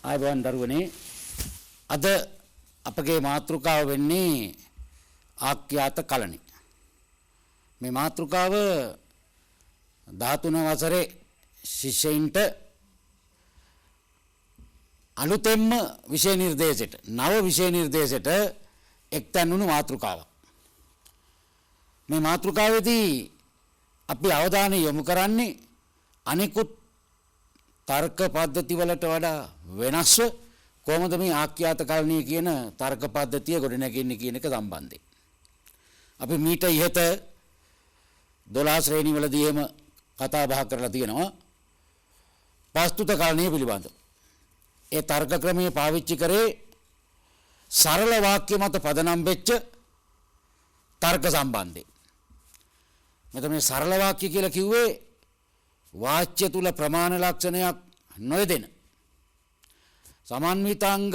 ආයුබෝවන් දරුවනේ අද අපගේ මාතෘකාව වෙන්නේ ආඛ්‍යාත කලණි. මේ මාතෘකාව 13 වසරේ ශිෂ්‍යයින්ට අලුතෙන්ම විෂය නිර්දේශයට නව විෂය නිර්දේශයට එක්තැන් වුණු මාතෘකාවක්. මේ මාතෘකාවේදී අපි අවධානය යොමු කරන්නේ අනිකුත් තර්ක පද්ධති වලට වඩා වෙනස්ව කොහොමද මේ ආඛ්‍යාත කලණය කියන තර්ක පද්ධතිය ගොඩනැගෙන්නේ කියන එක සම්බන්ධයෙන්. අපි මීට ඉහත 12 ශ්‍රේණි වලදීම කතා බහ කරලා තියෙනවා ප්‍රස්තුත කලණය පිළිබඳව. ඒ තර්ක ක්‍රමයේ පාවිච්චි කරේ සරල වාක්‍ය මත පදනම් වෙච්ච තර්ක සම්බන්ධයෙන්. මෙතන මේ සරල වාක්‍ය කියලා කිව්වේ වාච්‍ය තුල ප්‍රමාණ ලක්ෂණයක් නොයදෙන සමන්විතාංග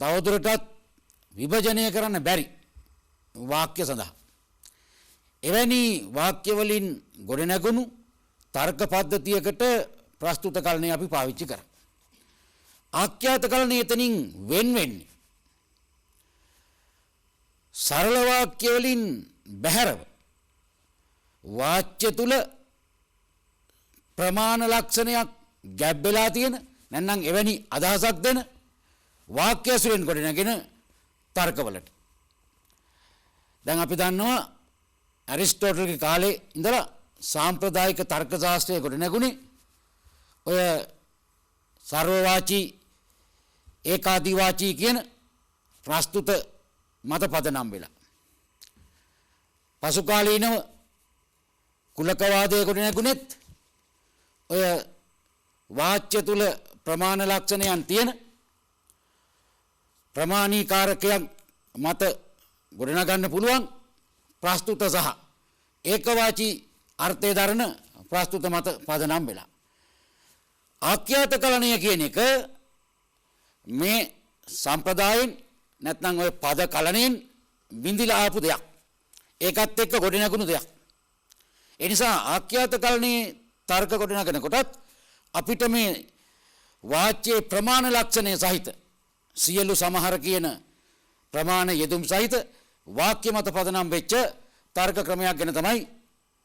තවදුරටත් විභජනය කරන්න බැරි වාක්‍ය සඳහා එවැනි වාක්‍ය වලින් ගොඩනැගුණු තර්ක පද්ධතියකට ප්‍රස්තුත කලණය අපි පාවිච්චි කරා. ආඛ්‍යාත කලණය එතනින් වෙන් වෙන්නේ සරල වාක්‍ය වලින් බැහැරව වාච්‍ය තුල ප්‍රමාණ ලක්ෂණයක් ගැබ් වෙලා තියෙන නැත්නම් එවැනි අදහසක් දෙන වාක්‍ය සුරෙන් ගොඩනගෙන තර්කවලට. දැන් අපි දන්නවා ඇරිස්ටෝටල්ගේ කාලේ ඉඳලා සාම්ප්‍රදායික තර්ක ශාස්ත්‍රය ගොඩනැගුණේ ඔය සර්වවාචී ඒකාදිවාචී කියන ප්‍රස්තුත මත පදනම් වෙලා. පසු කාලීනව කුලකවාදයේ ගොඩනැගුණෙත් ඔය වාච්‍ය තුල ප්‍රමාණ ලක්ෂණයන් තියෙන ප්‍රමාණීකාරකයන් මත ගොඩනගන්න පුළුවන් ප්‍රස්තුත සහ ඒකවාචී අර්ථය දරන ප්‍රස්තුත මත පදනම් වෙලා. ආඛ්‍යාත කලණය කියන එක මේ සම්ප්‍රදායෙන් නැත්නම් ඔය පද කලණයෙන් බිඳිලා ආපු දෙයක්. ඒකත් එක්ක ගොඩනගුණු දෙයක්. ඒ නිසා ආඛ්‍යාත කලණයේ තර්ක ගොඩනගන කොටත් අපිට මේ වාච්‍යයේ ප්‍රමාණ ලක්ෂණය සහිත සියලු සමහර කියන ප්‍රමාණ යෙදුම් සහිත වාක්‍ය මත පදනම් වෙච්ච තර්ක ක්‍රමයක් ගැන තමයි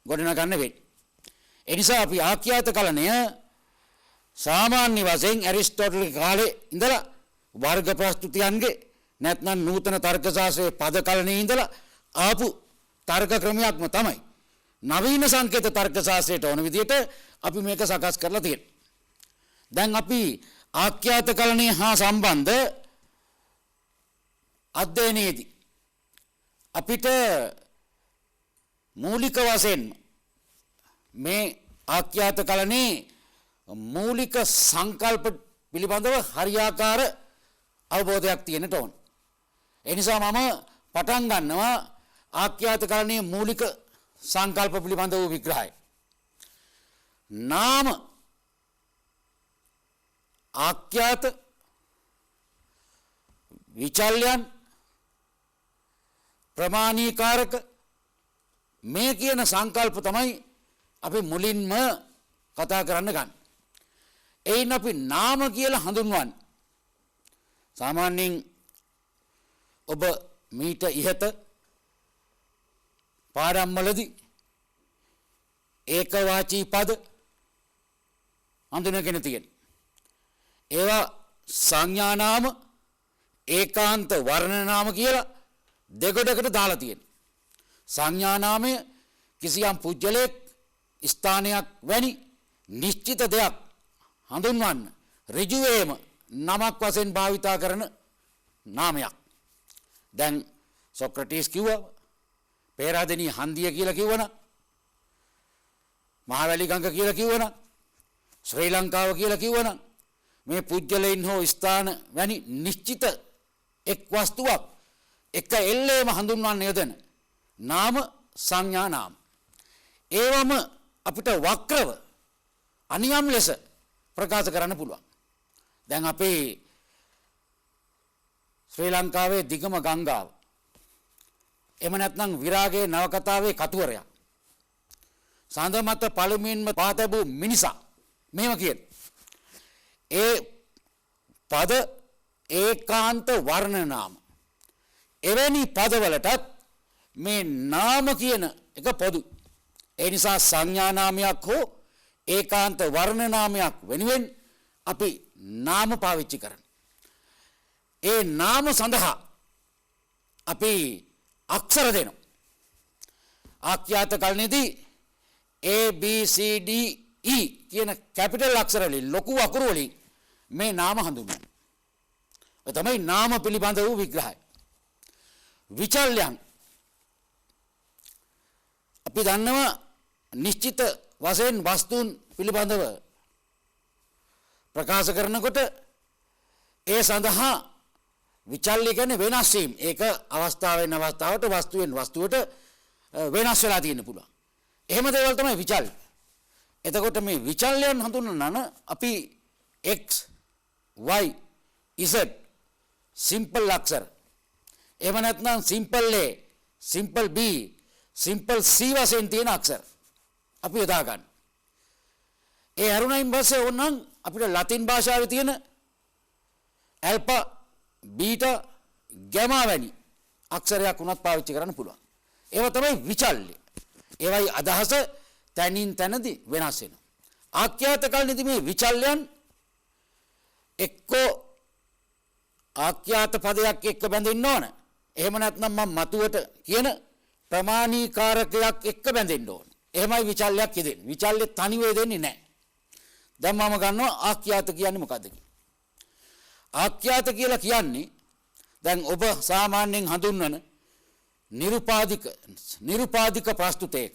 ගොඩනගන්න වෙන්නේ. ඒ නිසා අපි ආඛ්‍යාත කලණය සාමාන්‍ය වශයෙන් ඇරිස්ටෝටල්ගේ කාලේ ඉඳලා වර්ග ප්‍රස්තුතියන්ගේ නැත්නම් නූතන තර්ක ශාස්ත්‍රයේ පද කලණයේ ඉඳලා ආපු තර්ක ක්‍රමයක්ම තමයි. නවීන සංකේත තර්ක ශාස්ත්‍රයට ඕන විදිහට අපි මේක සකස් කරලා තියෙනවා. දැන් අපි ආඛ්‍යාත කලණය හා සම්බන්ධ අධ්‍යයනයේදී අපිට මූලික වශයෙන් මේ ආඛ්‍යාත කලණේ මූලික සංකල්ප පිළිබඳව හරියාකාර අවබෝධයක් තියෙන්නට ඕන. ඒ නිසා මම පටන් ගන්නවා ආඛ්‍යාත කලණේ මූලික සංකල්ප පිළිබඳ වූ විග්‍රහය. නාම ආඛ්‍යාත විචල්යන් ප්‍රමාණීකාරක මේ කියන සංකල්ප තමයි අපි මුලින්ම කතා කරන්න ගන්න. එයින් අපි නාම කියලා හඳුන්වන්නේ සාමාන්‍යයෙන් ඔබ මීට ඉහත පාඩම් වලදී ඒකවාචී පද හඳුනගෙන තියෙන. ඒවා සංඥා නාම ඒකාන්ත වර්ණ නාම කියලා දෙකොටකට දාලා තියෙන. සංඥා නාමය කිසියම් පුජ්‍යලයක් ස්ථානයක් වැනි නිශ්චිත දෙයක් හඳුන්වන්න ඍජුවේම නමක් වශයෙන් භාවිතා කරන නාමයක්. දැන් සොක්‍රටිස් කිව්වා පේරාදෙණිය හන්දිය කියලා කිව්වනම් මහවැලි ගඟ කියලා කිව්වනම් ශ්‍රී ලංකාව කියලා කිව්වනම් මේ පුජ්‍යලයින් හෝ ස්ථාන වැනි නිශ්චිත එක් වස්තුවක් එක එල්ලේම හඳුන්වන්න යොදන නාම සංඥා නාම. ඒවම අපිට වක්‍රව අනියම් ලෙස ප්‍රකාශ කරන්න පුළුවන්. දැන් අපේ ශ්‍රී ලංකාවේ දිගම ගංගාව එහෙම නැත්නම් විරාගයේ නවකතාවේ කතුවරයා සඳ මත පළමුවෙන්ම පා තැබූ මිනිසා මෙහෙම කියන. ඒ පද ඒකාන්ත වර්ණ නාම. එවැනි පදවලටත් මේ නාම කියන එක පොදු. ඒ නිසා සංඥා නාමයක් හෝ ඒකාන්ත වර්ණ නාමයක් වෙනුවෙන් අපි නාම පාවිච්චි කරන. ඒ නාම සඳහා අපි අක්ෂර දෙනවා. ආඛ්‍යාත කල්නිදී A B C D E කියන කැපිටල් අක්ෂර වලින් ලොකු අකුරු වලින් මේ නාම හඳුන්වන්නේ. ඒ තමයි නාම පිළිබඳ වූ විග්‍රහය. විචල්‍යයන් අපි දන්නවා නිශ්චිත වශයෙන් වස්තුන් පිළිබඳව ප්‍රකාශ කරනකොට ඒ සඳහා විචල්්‍ය කියන්නේ වෙනස් වීම. ඒක අවස්ථාවෙන් අවස්ථාවට වස්තුවෙන් වස්තුවට වෙනස් වෙලා තියෙන්න පුළුවන්. එහෙම දේවල් තමයි විචල්්‍ය. එතකොට මේ විචල්‍යයන් හඳුන්වනන අපි x y z සිම්පල් අක්ෂර එහෙම නැත්නම් simple a simple b simple c වශයෙන් තියෙන අක්ෂර අපි යොදා ගන්න. ඒ අරුණයින් පස්සේ ඕනනම් අපිට ලතින් භාෂාවේ තියෙන ඇල්ෆා බීටා ගැමා වැනි අක්ෂරයක් උනත් පාවිච්චි කරන්න පුළුවන්. ඒවා තමයි විචල්්‍ය. ඒවයි අදහස තනින් තනදී වෙනස් වෙනවා. ආඛ්‍යාත කල්නිදී මේ විචල්‍යයන් එක්කෝ ආඛ්‍යාත පදයක් එක්ක බැඳෙන්න ඕන. එහෙම නැත්නම් මම මතුවට කියන ප්‍රමාණීකාරකයක් එක්ක බැඳෙන්න ඕන. එහෙමයි විචල්‍යයක් යෙදෙන්නේ. විචල්‍ය තනිව යෙදෙන්නේ නැහැ. දැන් මම ගන්නවා ආඛ්‍යාත කියන්නේ මොකද්ද කියලා. ආඛ්‍යාත කියලා කියන්නේ දැන් ඔබ සාමාන්‍යයෙන් හඳුන්වන නිරුපාදික ප්‍රස්තුතයක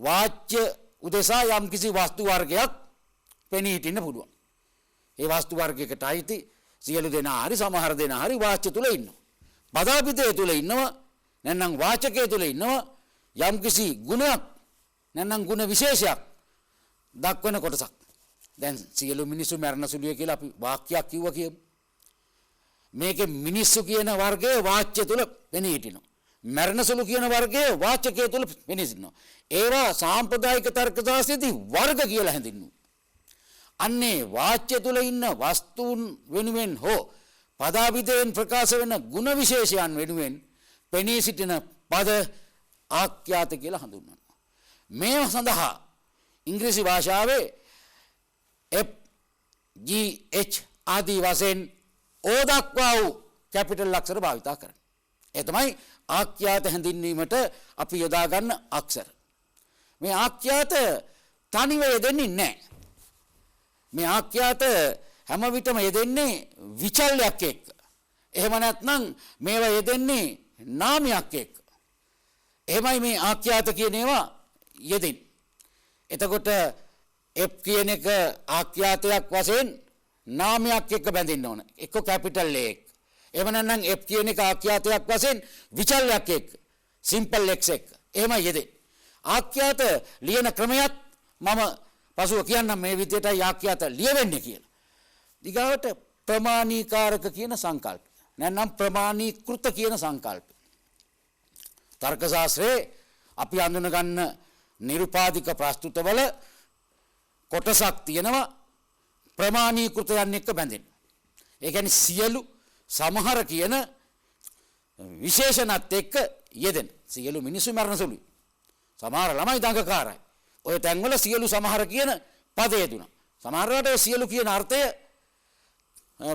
වාච්‍ය උදෙසා යම් කිසි වස්තු වර්ගයක් පෙනී හිටින්න පුළුවන්. ඒ වස්තු වර්ගයකට අයිති සියලු දෙනා හරි සමහර දෙනා හරි වාච්‍ය තුල ඉන්නවා. පදාපිතය තුල ඉන්නවා. නැත්නම් වාචකය තුල ඉන්නවා. යම් කිසි ගුණයක් නැත්නම් ගුණ විශේෂයක් දක්වන කොටසක්. දැන් සියලු මිනිස්සු මරණ සුළුය කියලා අපි වාක්‍යයක් කිව්වා කියමු. මේකේ මිනිස්සු කියන වර්ගයේ වාච්‍ය තුල පෙනී හිටිනවා. මරණ සුළු කියන වර්ගයේ වාචකය තුල පෙනී සිටිනවා. ඒවා සාම්ප්‍රදායික තර්ක ශාස්ත්‍රයේදී වර්ග කියලා හැඳින්වුවා. අන්නේ වාච්‍ය තුල ඉන්න වස්තුන් වෙනුවෙන් හෝ පදාවිදයෙන් ප්‍රකාශ වෙන ගුණ විශේෂයන් වෙනුවෙන් පෙනී සිටින පද ආඛ්‍යාත කියලා හඳුන්වනවා. මේ සඳහා ඉංග්‍රීසි භාෂාවේ F G H ආදී වශයෙන් O දක්වා වූ කැපිටල් අක්ෂර භාවිත කරනවා. ඒ තමයි ආඛ්‍යාත හැඳින්වීමට අපි යොදා ගන්න අක්ෂර. මේ ආඛ්‍යාත තනිව යෙදෙන්නේ නැහැ. මේ ආඛ්‍යාත හැම විටම යෙදෙන්නේ විචල්‍යයක් එක්ක. එහෙම නැත්නම් මේවා යෙදෙන්නේ නාමයක් එක්ක. එහෙමයි මේ ආඛ්‍යාත කියන ඒවා යෙදෙන්නේ. එතකොට F කියන එක ආඛ්‍යාතයක් වශයෙන් නාමයක් එක්ක බැඳෙන්න ඕන. එක්ක කැපිටල් A එක්ක. එහෙම නැත්නම් F කියන එක ආඛ්‍යාතයක් වශයෙන් විචල්‍යයක් එක්ක. සිම්පල් x එක්ක. එහෙමයි යෙදෙන්නේ. ආඛ්‍යාත ලියන ක්‍රමයක් මම පසුව කියන්නම් මේ විදිහටයි ආඛ්‍යාත ලියවෙන්නේ කියලා. ඊගාවට ප්‍රමාණීකාරක කියන සංකල්ප. නැත්නම් ප්‍රමාණීකృత කියන සංකල්ප. තර්ක ශාස්ත්‍රයේ අපි හඳුන ගන්න නිරුපාදික ප්‍රස්තුතවල කොටසක් තියෙනවා ප්‍රමාණීකృతයන් එක්ක බැඳෙන. ඒ කියන්නේ සියලු සමහර කියන විශේෂණත් එක්ක යෙදෙන. සියලු මිනිස්සු මරණ සුළුයි. සමහර ළමයි දඟකාරයි. ඔය තැන්වල සියලු සමහර කියන පදේ දුනා. සමහරවට සියලු කියන අර්ථය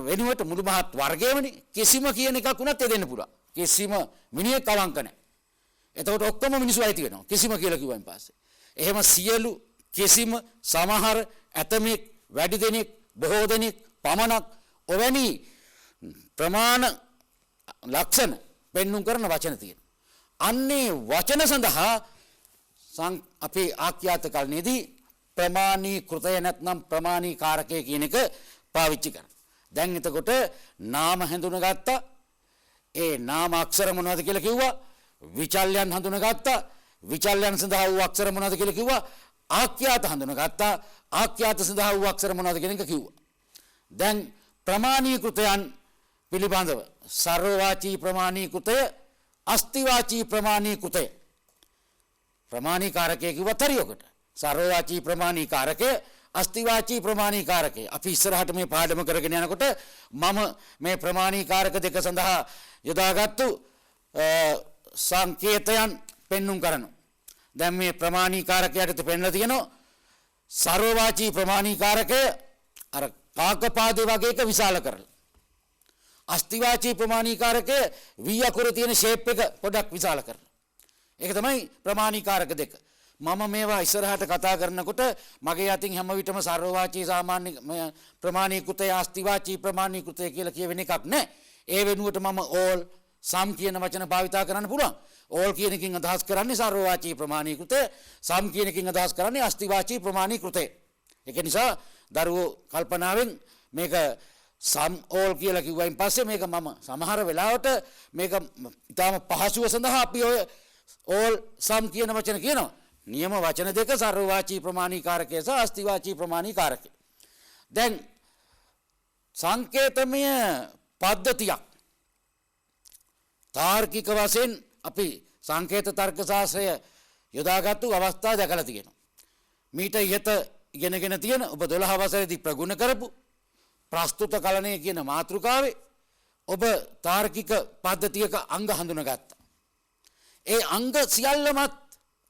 වෙනුවට මුළු මහත් වර්ගයමනේ කිසිම කියන එකක් උනත් යෙදෙන්න පුළුවන්. කිසිම මිනිහෙක් කලංක නැහැ. එතකොට ඔක්කොම මිනිස්සු අයිති වෙනවා. කිසිම කියලා කිව්වන් පස්සේ. එහෙම සියලු කිසිම සමහර ඇතමෙක් වැඩි දෙනෙක් බොහෝ දෙනෙක් පමණක් ඔවැනි ප්‍රමාණ ලක්ෂණ පෙන්눔 කරන වචන තියෙනවා. අන්නේ වචන සඳහා අපේ ආඛ්‍යාත කල්නේදී ප්‍රමාණීකృతය නැත්නම් ප්‍රමාණීකාරකය කියන එක පාවිච්චි කරනවා. දැන් එතකොට නාම හඳුනගත්තා. ඒ නාම අක්ෂර මොනවද කියලා කිව්වා. විචල්‍යයන් හඳුනගත්තා. විචල්‍යයන් සඳහා වූ අක්ෂර මොනවද කියලා කිව්වා. ආඛ්‍යාත හඳුනගත්තා. ආඛ්‍යාත සඳහා වූ අක්ෂර මොනවද කියන එක කිව්වා. දැන් ප්‍රමාණීකృతයන් පිළිබඳව සර්වවාචී ප්‍රමාණීකృతය අස්තිවාචී ප්‍රමාණීකృతය ප්‍රමාණීකාරකය කිව්වත් හරියකට. සර්වවාචී ප්‍රමාණීකාරකය අස්තිවාචී ප්‍රමාණීකාරකය. අපි ඉස්සරහට මේ පාඩම කරගෙන යනකොට මම මේ ප්‍රමාණීකාරක දෙක සඳහා යොදාගත්තු සංකේතයන් පෙන්눔 කරනවා. දැන් මේ ප්‍රමාණීකාරකයට පෙන්ලා තියෙනවා සර්වවාචී ප්‍රමාණීකාරකය අර කාකපාදේ වගේ එක විශාල කරලා. අස්තිවාචී ප්‍රමාණීකාරකය V අකුර තියෙන ෂේප් එක පොඩක් විශාල කරලා. ඒක තමයි ප්‍රමාණීකාරක දෙක. මම මේවා ඉස්සරහට කතා කරනකොට මගේ අතින් හැම විටම සර්වවාචී සාමාන්‍ය ප්‍රමාණීකృతය අස්තිවාචී ප්‍රමාණීකృతය කියලා කියවෙන එකක් නැහැ. ඒ වෙනුවට මම all some කියන වචන භාවිතා කරන්න පුළුවන්. all කියන එකකින් අදහස් කරන්නේ සර්වවාචී ප්‍රමාණීකృతය, some කියන එකකින් අදහස් කරන්නේ අස්තිවාචී ප්‍රමාණීකృతය. ඒක නිසා දරුවෝ කල්පනාවෙන් මේක some all කියලා කිව්වයින් පස්සේ මේක මම සමහර වෙලාවට මේක ඊටම පහසුව සඳහා අපි ඔය all some කියන වචන කියනවා. නියම වචන දෙක සර්වවාචී ප්‍රමාණීකාරකය සහ අස්තිවාචී ප්‍රමාණීකාරකය. දැන් සංකේතමය පද්ධතියක් තාර්කික වශයෙන් අපි සංකේත තර්ක ශාස්ත්‍රය යොදාගත්තු අවස්ථා දැකලා තියෙනවා. මීට ඉහත ඉගෙනගෙන තියෙන ඔබ 12 වසරේදී ප්‍රගුණ කරපු ප්‍රස්තුත කලණය කියන මාතෘකාවේ ඔබ තාර්කික පද්ධතියක අංග හඳුනාගත්තා. ඒ අංග සියල්ලමත්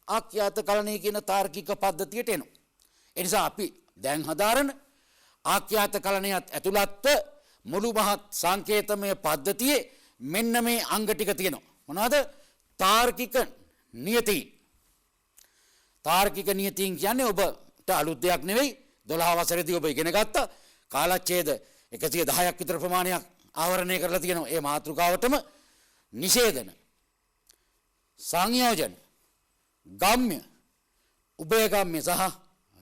ආඛ්‍යාත කලණය කියන තාර්කික පද්ධතියට එනවා. ඒ නිසා අපි දැන් හදාරන ආඛ්‍යාත කලණයත් ඇතුළත්ව මුළු මහත් සංකේතමය පද්ධතියේ මෙන්න මේ අංග ටික තියෙනවා. මොනවද? තාර්කික නියතීන්. තාර්කික නියතීන් කියන්නේ ඔබට අලුත් දෙයක් නෙවෙයි. 12 වසරේදී ඔබ ඉගෙන ගත්තා. කාලච්ඡේද 110ක් විතර ප්‍රමාණයක් ආවරණය කරලා තියෙනවා. ඒ මාතෘකාවටම නිෂේධන, සංයෝජන, ගම්ම්‍ය, උභයගම්ම්‍ය සහ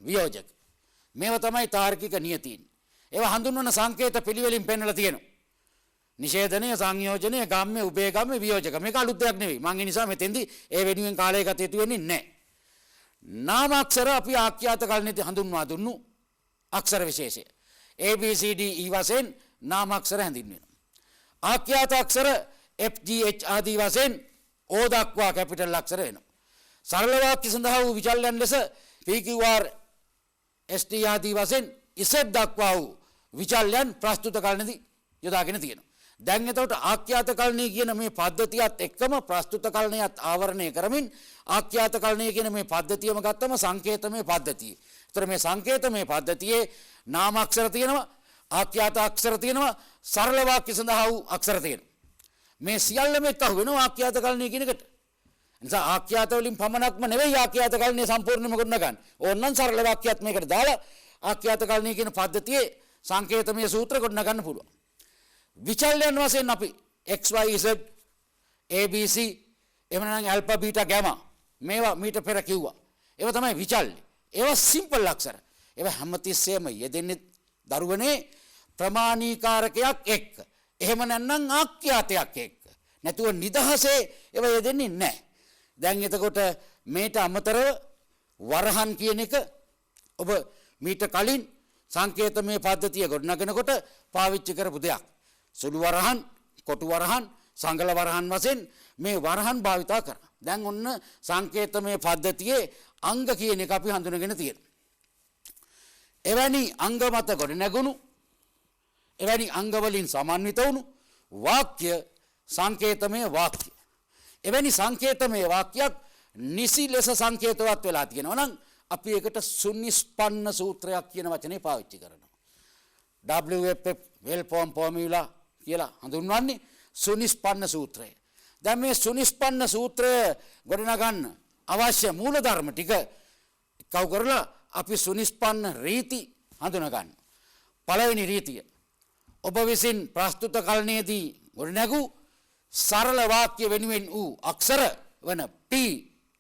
වියෝජක. මේවා තමයි තාර්කික නියතීන්. ඒවා හඳුන්වන සංකේත පිළිවෙලින් පෙන්වලා තියෙනවා. නිෂේධනය, සංයෝජනය, ගම්ම්‍ය, උභයගම්ම්‍ය, වියෝජක. මේක අලුත් දෙයක් නෙවෙයි. මම ඒ නිසා මෙතෙන්දී ඒ වෙනුවෙන් කාලය ගත යුතු වෙන්නේ නැහැ. නාමාක්ෂර අපි ආඛ්‍යාත කලණයේදී හඳුන්වා දුන්නු අක්ෂර විශේෂය. A B C D E වශයෙන් නාමාක්ෂර හැඳින්වෙනවා. ආඛ්‍යාත අක්ෂර F G H ආදී වශයෙන් O දක්වා කැපිටල් අක්ෂර වෙනවා. සරල වාක්‍ය සඳහා වූ විචල්යන් ලෙස P Q R S T ආදී වශයෙන් Z දක්වා වූ විචල්යන් ප්‍රස්තුත කලණයේදී යොදාගෙන තියෙනවා. දැන් එතකොට ආඛ්‍යාත කලණය කියන මේ පද්ධතියත් එක්කම ප්‍රස්තුත කලණයත් ආවරණය කරමින් ආඛ්‍යාත කලණය කියන මේ පද්ධතියම ගත්තම සංකේතමය පද්ධතිය. ඒතර මේ සංකේතමය පද්ධතියේ නාමාක්ෂර තියෙනවා, ආඛ්‍යාත අක්ෂර තියෙනවා, සරල වාක්‍ය සඳහා වූ අක්ෂර තියෙනවා. මේ සියල්ලම එක්ක වෙනවා ආඛ්‍යාත කලණය කියන එකට. නිසා ආඛ්‍යාත වලින් පමණක්ම නෙවෙයි ආඛ්‍යාත කලණය සම්පූර්ණයෙන්ම ගොඩනගන්නේ. ඕනනම් සරල වාක්‍යයක් මේකට දාලා ආඛ්‍යාත කලණය කියන පද්ධතියේ සංකේතමය සූත්‍ර ගොඩනගන්න පුළුවන්. විචල්යන් වශයෙන් අපි x y z a b c එහෙම නැත්නම් ඇල්ෆා බීටා ගෑමා මේවා මීට පෙර කිව්වා. ඒවා තමයි විචල්්‍ය. ඒවා සිම්පල් අක්ෂර. ඒවා හැමතිස්සෙම යෙදෙන්නේ දරුවනේ ප්‍රමාණීකාරකයක් එක්ක. එහෙම නැත්නම් ආඛ්‍යාතයක් එක්ක. නැතුව නිදහසේ ඒවා යෙදෙන්නේ නැහැ. දැන් එතකොට මේට අමතරව වරහන් කියන එක ඔබ මීට කලින් සංකේතමය පද්ධතිය ගොඩනගනකොට පාවිච්චි කරපු දෙයක්. සුළු වරහන්, කොටු වරහන්, සංගල වරහන් වශයෙන් මේ වරහන් භාවිතා කරා. දැන් ඔන්න සංකේතමය පද්ධතියේ අංග කියන එක අපි හඳුනගෙන තියෙනවා. එවැනි අංග මත ගොඩ නැගුණු, එවැනි අංග වලින් සමන්විත වුණු වාක්‍ය සංකේතමය වාක්‍ය. එවැනි සංකේතමය වාක්‍යයක් නිසි ලෙස සංකේතවත් වෙලා තියෙනවා නම් අපි ඒකට සුනිස්පන්න සූත්‍රයක් කියන වචනේ පාවිච්චි කරනවා. WFF well form formula කියලා හඳුන්වන්නේ සුනිස්පන්න සූත්‍රය. දැන් මේ සුනිස්පන්න සූත්‍රය ගොඩනගන්න අවශ්‍ය මූලධර්ම ටික එකව කරලා අපි සුනිස්පන්න රීති හඳුනා ගන්න. පළවෙනි රීතිය ඔබ විසින් ප්‍රස්තුත කලණයේදී ගොඩනැගූ සරල වාක්‍ය වෙනුවෙන් වූ අක්ෂර වන P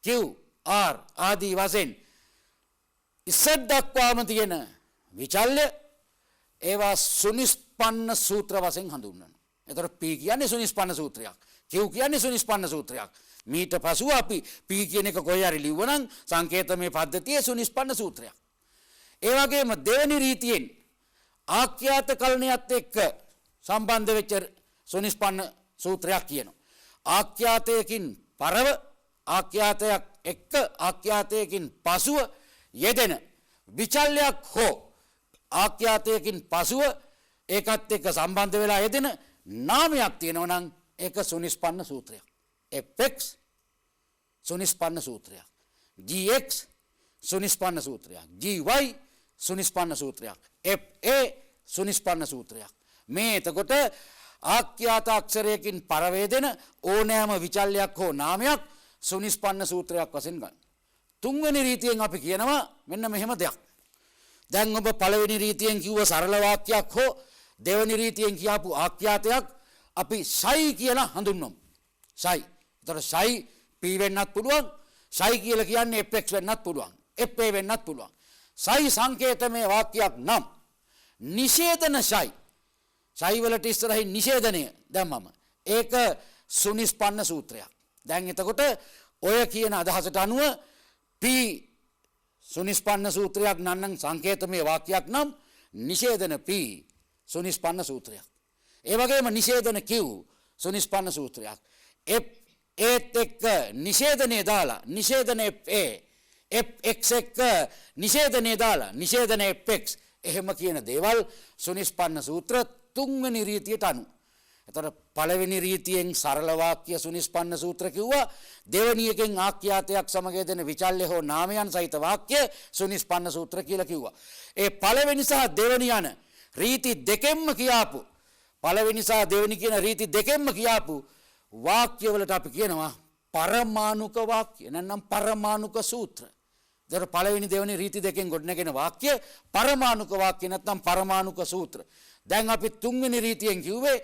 Q R ආදී වශයෙන් ඉස්සෙත් දක්වාම තියෙන විචල්්‍ය ඒවා සුනිස්පන්න සූත්‍ර වශයෙන් හඳුන්වනවා. එතකොට P කියන්නේ සුනිස්පන්න සූත්‍රයක්. Q කියන්නේ සුනිස්පන්න සූත්‍රයක්. මීට පසුව අපි P කියන එක කොහේ හරි ලිව්වනම් සංකේතමය පද්ධතියේ සුනිස්පන්න සූත්‍රයක්. ඒ වගේම දෙවෙනි රීතියෙන් ආඛ්‍යාත කලණයත් එක්ක සම්බන්ධ වෙච්ච සුනිස්පන්න සූත්‍රයක් කියනවා. ආඛ්‍යාතයකින් පරව ආඛ්‍යාතයක් එක්ක ආඛ්‍යාතයකින් පසුව යෙදෙන විචල්‍යයක් හෝ ආඛ්‍යාතයකින් පසුව ඒකත් එක්ක සම්බන්ධ වෙලා යෙදෙන නාමයක් තියෙනවා නම් ඒක සුනිස්පන්න සූත්‍රයක්. fx සුනිස්පන්න සූත්‍රයක්. gx සුනිස්පන්න සූත්‍රයක්. gy සුනිස්පන්න සූත්‍රයක්. fa සුනිස්පන්න සූත්‍රයක්. මේ එතකොට ආඛ්‍යාත අක්ෂරයකින් පරවේදෙන ඕනෑම විචල්‍යයක් හෝ නාමයක් සුනිස්පන්න සූත්‍රයක් වශයෙන් ගන්න. තුන්වෙනි රීතියෙන් අපි කියනවා මෙන්න මෙහෙම දෙයක්. දැන් ඔබ පළවෙනි රීතියෙන් කිව්ව සරල වාක්‍යයක් හෝ දෙවෙනි රීතියෙන් කියපු ආඛ්‍යාතයක් අපි සයි කියලා හඳුන්වමු. සයි. ඒතර සයි p වෙන්නත් පුළුවන්. සයි කියලා කියන්නේ fx වෙන්නත් පුළුවන්. fa වෙන්නත් පුළුවන්. සයි සංකේතමය වාක්‍යයක් නම් නිෂේධන සයි. සයි වලට ඉස්සරහින් නිෂේධනය දැම්මම ඒක සුනිස්පන්න සූත්‍රයක්. දැන් එතකොට ඔය කියන අදහසට අනුව p සුනිස්පන්න සූත්‍රයක් නන්නම් සංකේතමය වාක්‍යයක් නම් නිෂේධන p සුනිස්පන්න සූත්‍රයක්. ඒ වගේම නිෂේධන q සුනිස්පන්න සූත්‍රයක්. ඒත් එක්ක නිෂේධනය දාලා නිෂේධන fa fx එක්ක නිෂේධනය දාලා නිෂේධන fx එහෙම කියන දේවල් සුනිස්පන්න සූත්‍ර තුන්වෙනි රීතියට අනුව. එතකොට පළවෙනි රීතියෙන් සරල වාක්‍ය සුනිස්පන්න සූත්‍ර කිව්වා. දෙවෙනි එකෙන් ආඛ්‍යාතයක් සමග දෙන විචල්්‍ය හෝ නාමයන් සහිත වාක්‍ය සුනිස්පන්න සූත්‍ර කියලා කිව්වා. ඒ පළවෙනි සහ දෙවෙනි යන රීති දෙකෙන්ම කියාපු පළවෙනි සහ දෙවෙනි කියන රීති දෙකෙන්ම කියාපු වාක්‍ය වලට අපි කියනවා පරමාණුක වාක්‍ය නැත්නම් පරමාණුක සූත්‍ර. ඒතර පළවෙනි දෙවෙනි රීති දෙකෙන් ගොඩනගෙන වාක්‍ය පරමාණුක වාක්‍ය නැත්නම් පරමාණුක සූත්‍ර. දැන් අපි තුන්වෙනි රීතියෙන් කිව්වේ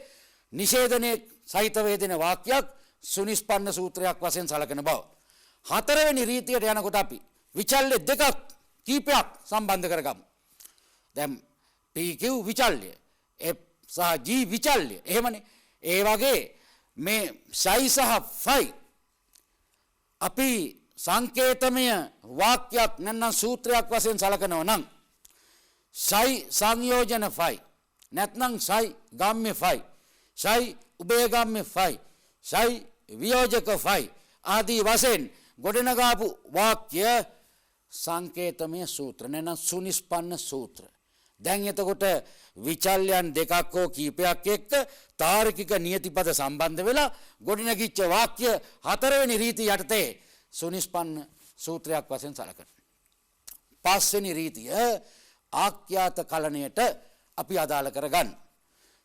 නිෂේධනයේ සහිත වේදෙන වාක්‍යයක් සුනිස්පන්න සූත්‍රයක් වශයෙන් සැලකෙන බව. හතරවෙනි රීතියට යනකොට අපි විචල්්‍ය දෙකක් කීපයක් සම්බන්ධ කරගමු. දැන් p කිව් විචල්්‍ය f සහ g විචල්්‍ය. එහෙමනේ. ඒ වගේ මේ සයි සහ ෆයි අපි සංකේතමය වාක්‍යයක් නැත්නම් සූත්‍රයක් වශයෙන් සැලකනවා නම් සයි සංයෝජන ෆයි නැත්නම් සයි ගම්ම්‍ය ෆයි සයි උභයගම්ම්‍ය ෆයි සයි වියෝජක ෆයි ආදී වශයෙන් ගොඩනගාපු වාක්‍ය සංකේතමය සූත්‍ර නැත්නම් සුනිස්පන්න සූත්‍ර. දැන් එතකොට විචල්‍යයන් දෙකක් හෝ කීපයක් එක්ක තාර්කික නියතිපද සම්බන්ධ වෙලා ගොඩනැගිච්ච වාක්‍ය හතරවෙනි රීති යටතේ සුනිස්පන්න සූත්‍රයක් වශයෙන් සැලකෙනවා. පස්වෙනි රීතිය ආඛ්‍යාත කලණයට අපි අදාළ කරගන්න.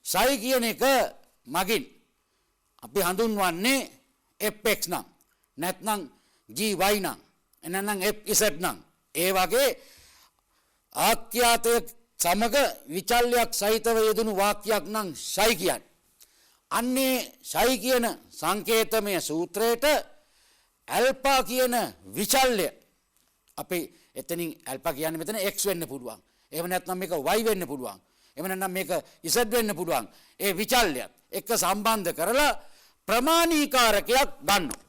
සයි කියන එක මගින් අපි හඳුන්වන්නේ fx නම් නැත්නම් gy නම් එනනම් fz නම් ඒ වගේ ආඛ්‍යාතය සමග විචල්්‍යයක් සහිතව යෙදුණු වාක්‍යයක් නම් සයි කියන්නේ. අන්නේ සයි කියන සංකේතමය සූත්‍රයට ඇල්පා කියන විචල්්‍ය අපි එතනින් ඇල්පා කියන්නේ මෙතන x වෙන්න පුළුවන්. එහෙම නැත්නම් මේක y වෙන්න පුළුවන්. එහෙම නැත්නම් මේක z වෙන්න පුළුවන්. ඒ විචල්්‍යයත් එක්ක සම්බන්ධ කරලා ප්‍රමාණීකාරකයක් ගන්නවා.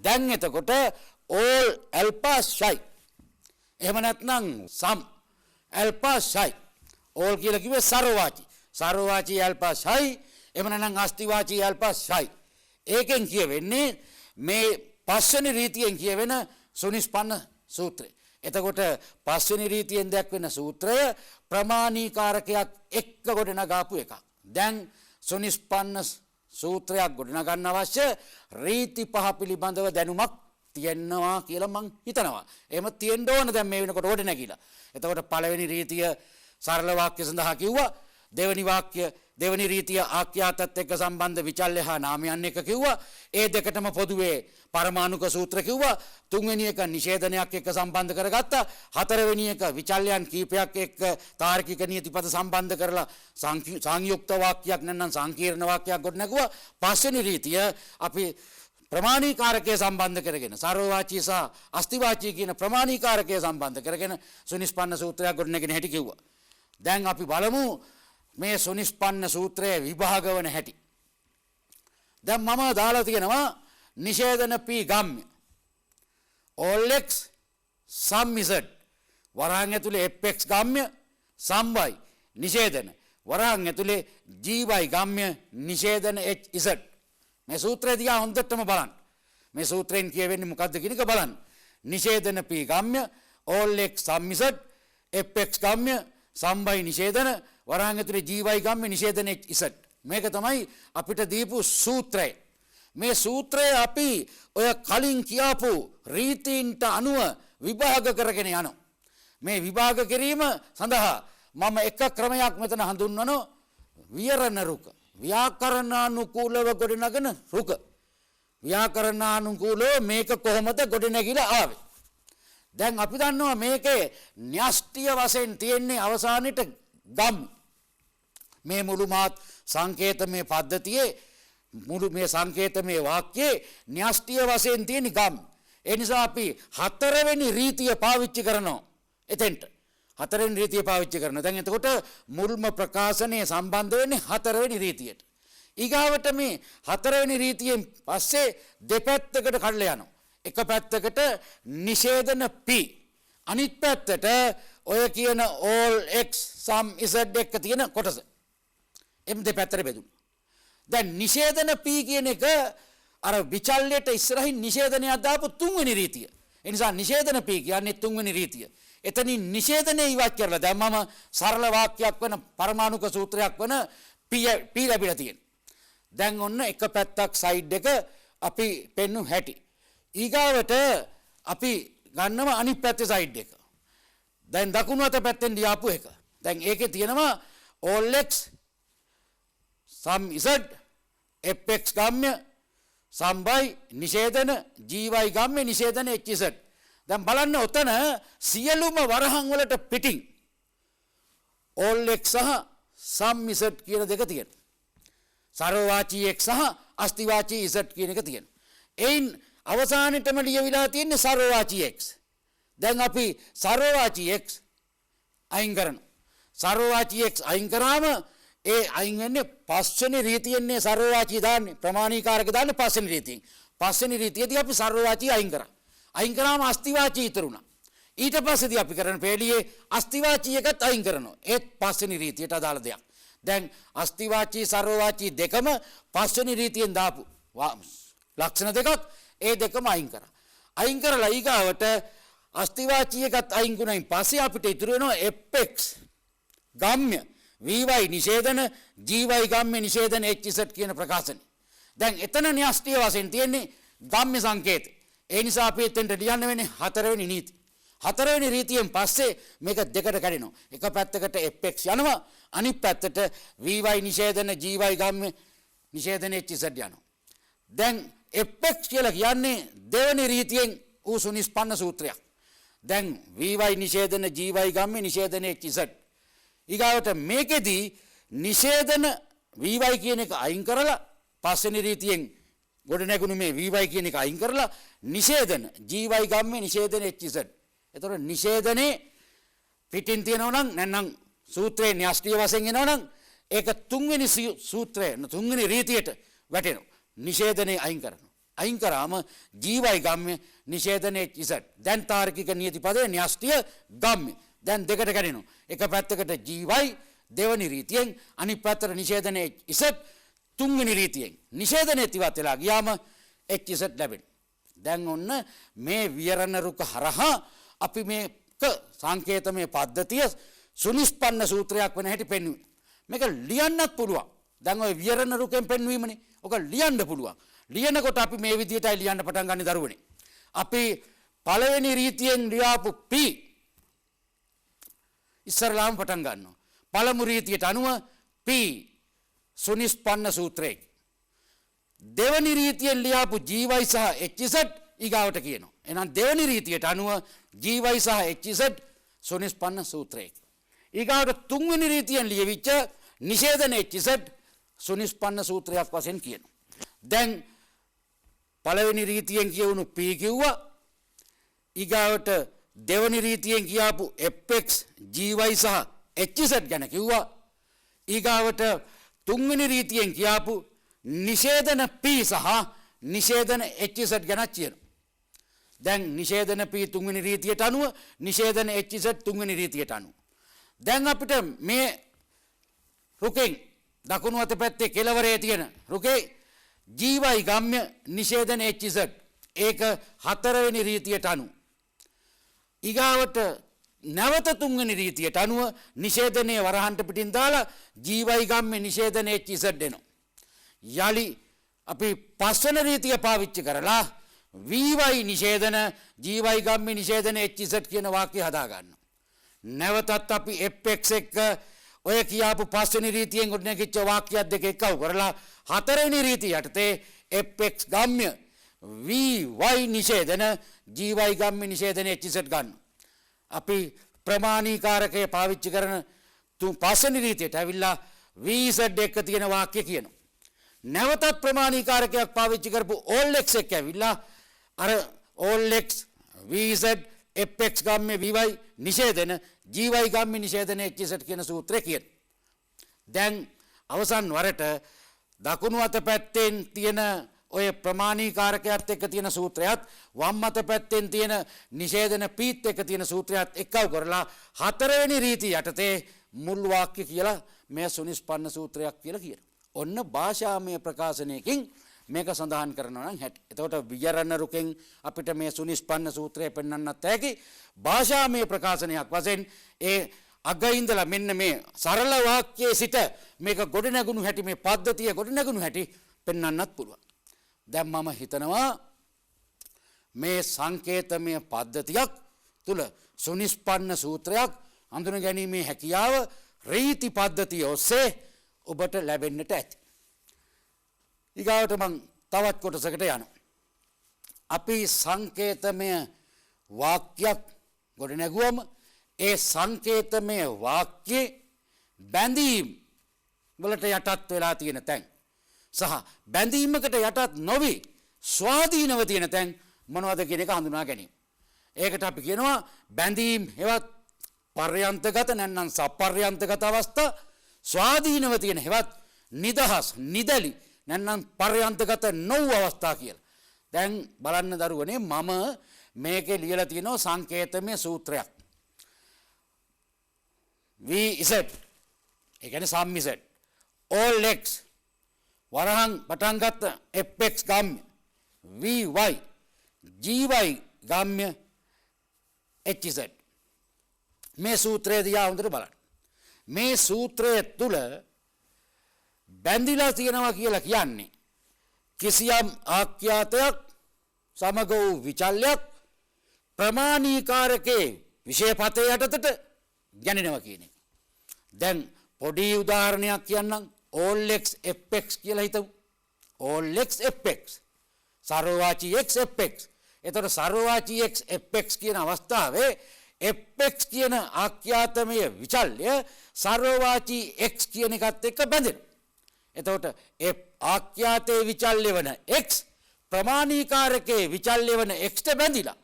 දැන් එතකොට all alpha psi එහෙම නැත්නම් sum alpha psi all කියලා කිව්වේ සර්වවාචී. සර්වවාචී alpha psi එහෙම නැත්නම් අස්තිවාචී alpha psi. ඒකෙන් කියවෙන්නේ මේ පස්වෙනි රීතියෙන් කියවෙන සුනිස්පන්න සූත්‍රය. එතකොට පස්වෙනි රීතියෙන් දැක්වෙන සූත්‍රය ප්‍රමාණීකාරකයක් එක්ක ගොඩනගාපු එකක්. දැන් සුනිස්පන්න සූත්‍රයක් ගොඩනගන්න අවශ්‍ය රීති පහ පිළිබඳව දැනුමක් තියෙනවා කියලා මං හිතනවා. එහෙම තියෙන්න ඕන දැන් මේ වෙනකොට ගොඩනැගිලා. එතකොට පළවෙනි රීතිය සරල වාක්‍ය සඳහා කිව්වා. දෙවෙනි රීතිය ආඛ්‍යාතත් එක්ක සම්බන්ධ විචල්්‍ය හා නාමයන් එක කිව්වා. ඒ දෙකටම පොදුවේ පරමාණුක සූත්‍ර කිව්වා. තුන්වෙනි එක නිෂේධනයක් එක්ක සම්බන්ධ කරගත්තා. හතරවෙනි එක විචල්්‍යයන් කීපයක් එක්ක තාර්කික නියතිපද සම්බන්ධ කරලා සංයුක්ත වාක්‍යයක් නැත්නම් සංකීර්ණ වාක්‍යයක් ගොඩනගුවා. පස්වෙනි රීතිය අපි ප්‍රමාණීකාරකය සම්බන්ධ කරගෙන සර්වවාචී සහ අස්තිවාචී කියන ප්‍රමාණීකාරකය සම්බන්ධ කරගෙන සුනිස්පන්න සූත්‍රයක් ගොඩනගෙන හැටි කිව්වා. දැන් අපි බලමු මේ සුනිස්පන්න සූත්‍රයේ විභාග වන හැටි. දැන් මම දාලා තියෙනවා නිෂේධන p ගම්ම්‍ය all x sum z වරහන් ඇතුලේ fx ගම්ම්‍ය sum y නිෂේධන වරහන් ඇතුලේ gy ගම්ම්‍ය නිෂේධන hz. මේ සූත්‍රය දිහා හොඳටම බලන්න. මේ සූත්‍රයෙන් කියවෙන්නේ මොකද්ද කියන එක බලන්න. නිෂේධන p ගම්ම්‍ය all x sum z FX ගම්ම්‍ය සම්බයි නිෂේධන වරහන් ඇතුලේ GY ගම්ම්‍ය නිෂේධන HZ. මේක තමයි අපිට දීපු සූත්‍රය. මේ සූත්‍රය අපි ඔය කලින් කියාපු රීතීන්ට අනුව විභාග කරගෙන යනවා. මේ විභාග කිරීම සඳහා මම එක ක්‍රමයක් මෙතන හඳුන්වනවා විවරණ රුක. ව්‍යාකරණානුකූලව ගොඩනගන රුක. ව්‍යාකරණානුකූලව මේක කොහොමද ගොඩනැගිලා ආවේ? දැන් අපි දන්නවා මේකේ න්‍යෂ්ටිය වශයෙන් තියෙන්නේ අවසානෙට ගම්. මේ මුළු මාත් සංකේතමය පද්ධතියේ මුළු මේ සංකේතමය වාක්‍යයේ න්‍යෂ්ටිය වශයෙන් තියෙන ගම්. ඒ නිසා අපි හතරවෙනි රීතිය පාවිච්චි කරනවා. එතෙන්ට හතරවෙනි රීතිය පාවිච්චි කරනවා. දැන් එතකොට මුල්ම ප්‍රකාශනයේ සම්බන්ධ වෙන්නේ හතරවෙනි රීතියට. ඊගාවට මේ හතරවෙනි රීතියෙන් පස්සේ දෙපැත්තකට කඩලා යනවා. එක පැත්තකට නිෂේධන P, අනිත් පැත්තට ඔය කියන all x sum z එක තියෙන කොටස. එම් දෙපැත්තට බෙදුණා. දැන් නිෂේධන P කියන එක අර විචල්්‍යයට ඉස්සරහින් නිෂේධනයක් දාපු තුන්වෙනි රීතිය. ඒ නිසා නිෂේධන P කියන්නේ තුන්වෙනි රීතිය. එතනින් නිෂේධනය ඉවත් කරලා දැන් මම සරල වාක්‍යයක් වෙන පරමාණුක සූත්‍රයක් වෙන P ලැබිලා තියෙනවා. දැන් ඔන්න එක පැත්තක් සයිඩ් එක අපි පෙන්නු හැටි. ඊගාවට අපි ගන්නවා අනිත් පැත්තේ සයිඩ් එක. දැන් දකුණු අත පැත්තෙන් ලියාපු එක. දැන් ඒකේ තියෙනවා all x sum z fx ගම්ම්‍ය සම්බයි නිෂේධන gy ගම්ම්‍ය නිෂේධන hz. දැන් බලන්න ඔතන සියලුම වරහන් වලට පිටින් all x සහ sum z කියන දෙක තියෙනවා. සර්වවාචී x සහ අස්තිවාචී z කියන එක තියෙනවා. එයින් අවසානෙටම ලියවිලා තියෙන්නේ සර්වවාචී x. දැන් අපි සර්වවාචී x අයින් කරනවා. සර්වවාචී x අයින් කරාම ඒ අයින් වෙන්නේ පස්වෙනි රීතියෙන්නේ සර්වවාචී දාන්නේ ප්‍රමාණීකාරක දාන්නේ පස්වෙනි රීතියෙන්. පස්වෙනි රීතියේදී අපි සර්වවාචී අයින් කරා. අයින් කරාම අස්තිවාචී ඉතුරුණා. ඊට පස්සේදී අපි කරන පෙළියේ අස්තිවාචී එකත් අයින් කරනවා. ඒත් පස්වෙනි රීතියට අදාළ දෙයක්. දැන් අස්තිවාචී සර්වවාචී දෙකම පස්වෙනි රීතියෙන් දාපු ලක්ෂණ දෙකක් ඒ දෙකම අයින් කරා. අයින් කරලා ඊගාවට අස්තිවාචී එකත් අයින් වුණායින් පස්සේ අපිට ඉතුරු වෙනවා fx ගම්ම්‍ය vy නිෂේධන gy ගම්ම්‍ය නිෂේධන hz කියන ප්‍රකාශන. දැන් එතන න්‍යෂ්ටිය වශයෙන් තියෙන්නේ ගම්ම්‍ය සංකේතය. ඒ නිසා අපි එතෙන්ට ලියන්න වෙන්නේ හතරවෙනි නීති. හතරවෙනි රීතියෙන් පස්සේ මේක දෙකට කඩනවා. එක පැත්තකට fx යනවා අනිත් පැත්තට vy නිෂේධන gy ගම්ම්‍ය නිෂේධන hz යනවා. දැන් fx කියලා කියන්නේ දෙවෙනි රීතියෙන් ඌ සුනිස්පන්න සූත්‍රයක්. දැන් vy නිෂේධන gy ගම්ම්‍ය නිෂේධන hz. ඊගාවට මේකෙදී නිෂේධන vy කියන එක අයින් කරලා පස්වෙනි රීතියෙන් ගොඩ නැගුණු මේ vy කියන එක අයින් කරලා නිෂේධන gy ගම්ම්‍ය නිෂේධන hz. එතකොට නිෂේධනේ පිටින් තියෙනවා නම් නැත්නම් සූත්‍රයේ න්‍යෂ්ටිය වශයෙන් එනවා නම් ඒක තුන්වෙනි සූත්‍රය තුන්වෙනි රීතියට වැටෙනවා. නිෂේධනේ අයින් කරනවා. අයින් කරාම gy ගම්ම්‍ය නිෂේධන hz. දැන් තාර්කික නියති පදයේ න්‍යෂ්ටිය ගම්ම්‍ය. දැන් දෙකට කැඩෙනවා. එක පැත්තකට gy දෙවෙනි රීතියෙන් අනිත් පැත්තට නිෂේධන hz තුන්වෙනි රීතියෙන්. නිෂේධනයේ ඉවත් වෙලා ගියාම hz ලැබෙනවා. දැන් ඔන්න මේ විවරණ රුක හරහා අපි මේක සංකේතමය පද්ධතිය සුනිස්පන්න සූත්‍රයක් වෙන හැටි පෙන්වුවේ. මේක ලියන්නත් පුළුවන්. දැන් ওই විවරණ රුකෙන් පෙන්වීමනේ. ඔක ලියන්න පුළුවන්. ලියනකොට අපි මේ විදිහටයි ලියන්න පටන් ගන්න දරුවනේ. අපි පළවෙනි රීතියෙන් ලියාපු p ඉස්සරලාම පටන් ගන්නවා. පළමු රීතියට අනුව p සුනිස්පන්න සූත්‍රය. දෙවනි රීතියෙන් ලියාපු gy සහ hz ඊගාවට කියනවා. එහෙනම් දෙවනි රීතියට අනුව gy සහ hz සුනිස්පන්න සූත්‍රය. ඊගාවට තුන්වෙනි රීතියෙන් ලියවිච්ච නිෂේධන hz සුනිස්පන්න සූත්‍රයක් වශයෙන් කියනවා. දැන් පළවෙනි රීතියෙන් කියවුණු p කිව්වා. ඊගාවට දෙවනි රීතියෙන් කියාපු fx gy සහ hz ගැන කිව්වා. ඊගාවට තුන්වෙනි රීතියෙන් කියාපු නිෂේධන p සහ නිෂේධන hz ගැන කියනවා. දැන් නිෂේධන p තුන්වෙනි රීතියට අනුව නිෂේධන hz තුන්වෙනි රීතියට අනුව. දැන් අපිට මේ රුකෙන් දකුණු අත පැත්තේ කෙළවරේ තියෙන රුකේ gy ගම්ම්‍ය නිෂේධන hz ඒක හතරවෙනි රීතියට අනුව. ඊගාවට නැවත තුන්වෙනි රීතියට අනුව නිෂේධනයේ වරහන්ට පිටින් දාලා ජීවයි ගම්මේ නිෂේධනයේ ඉසඩ් එනවා. යලි අපි පස්වන රීතිය පාවිච්චි කරලා වීවයි නිෂේධන ජීවයි ගම්මේ නිෂේධනයේ ඉසඩ් කියන වාක්‍ය හදා ගන්නවා. නැවතත් අපි fx එක්ක ඔය කියාපු පස්වෙනි රීතියෙන් ගොඩනැගිච්ච වාක්‍යයක් දෙක එක්කව කරලා හතරවෙනි රීතිය යටතේ fx ගම්ම්‍ය vy නිෂේධන ජීවයි ගම්ම්‍ය නිෂේධනයේ ඉසඩ් ගන්නවා. අපි ප්‍රමාණීකාරකය පාවිච්චි කරන පස්වෙනි රීතියට ඇවිල්ලා vz එක තියෙන වාක්‍ය කියනවා. නැවතත් ප්‍රමාණීකාරකයක් පාවිච්චි කරපු all x එක ඇවිල්ලා අර all x vz fx ගම්ම්‍ය vy නිෂේධන ජීවයි ගම්ම්‍ය නිෂේධනයේ ඉසඩ් කියන සූත්‍රය කියන. දැන් අවසන් වරට දකුණු අත පැත්තෙන් තියෙන ඔය ප්‍රමාණීකාරකයත් එක්ක තියෙන සූත්‍රයත් වම් අත පැත්තෙන් තියෙන නිෂේධන පීත් එක්ක තියෙන සූත්‍රයත් එක්කව කරලා හතරවෙනි රීතිය යටතේ මුල් වාක්‍ය කියලා මේ සුනිස්පන්න සූත්‍රයක් කියලා කියනවා. ඔන්න භාෂාමය ප්‍රකාශනයකින් මේක සඳහන් කරනවා නම් හැටි. එතකොට විජරණ රුකෙන් අපිට මේ සුනිස්පන්න සූත්‍රය පෙන්වන්නත් ඇති භාෂාමය ප්‍රකාශනයක් වශයෙන් ඒ අග ඉඳලා මෙන්න මේ සරල වාක්‍යයේ සිට මේක ගොඩනැගුණු හැටි මේ පද්ධතිය ගොඩනැගුණු හැටි පෙන්වන්නත් පුළුවන්. දැන් මම හිතනවා මේ සංකේතමය පද්ධතියක් තුල සුනිස්පන්න සූත්‍රයක් හඳුන ගැනීමේ හැකියාව රීති පද්ධතිය ඔස්සේ ඔබට ලැබෙන්නට ඇති. ඊගාවට මම තවත් කොටසකට යනවා. අපි සංකේතමය වාක්‍යයක් ගොඩනැගුවම ඒ සංකේතමය වාක්‍යයේ බැඳීම් වලට යටත් වෙලා තියෙන තැන් සහ බැඳීමකට යටත් නොවි ස්වාධීනව තියෙන තැන් මොනවද කියන එක හඳුනා ගැනීම. ඒකට අපි කියනවා බැඳීම් හෙවත් පර්යන්තගත නැත්නම් සපර්යන්තගත අවස්ථා ස්වාධීනව තියෙන හෙවත් නිදහස් නිදලි නැත්නම් පර්යන්තගත නොවු අවස්ථා කියලා. දැන් බලන්න දරුවනේ මම මේකේ ලියලා තියෙනවා සංකේතමය සූත්‍රයක්. vz ඒ කියන්නේ සම්මිසෙට් all x වරහන් පටන් ගත්ත fx ගම්ම්‍ය vy gy ගම්ම්‍ය hz මේ සූත්‍රය දිහා හොඳට බලන්න. මේ සූත්‍රය තුල බැඳිලා තියෙනවා කියලා කියන්නේ කිසියම් ආඛ්‍යාතයක් සමග වූ විචල්යක් ප්‍රමාණීකාරකේ විශේෂපතේ යටතට ගැනෙනවා කියන එක. දැන් පොඩි උදාහරණයක් කියන්නම්. all x fx කියලා හිතමු. all x fx සර්වවාචී x fx. එතකොට සර්වවාචී x fx කියන අවස්ථාවේ fx කියන ආඛ්‍යාතමය විචල්ය සර්වවාචී x කියන එකත් එක්ක බැඳෙනවා. එතකොට ඒ ආඛ්‍යාතයේ විචල්ය වන x ප්‍රමාණීකාරකයේ විචල්ය වන x ට බැඳිලා.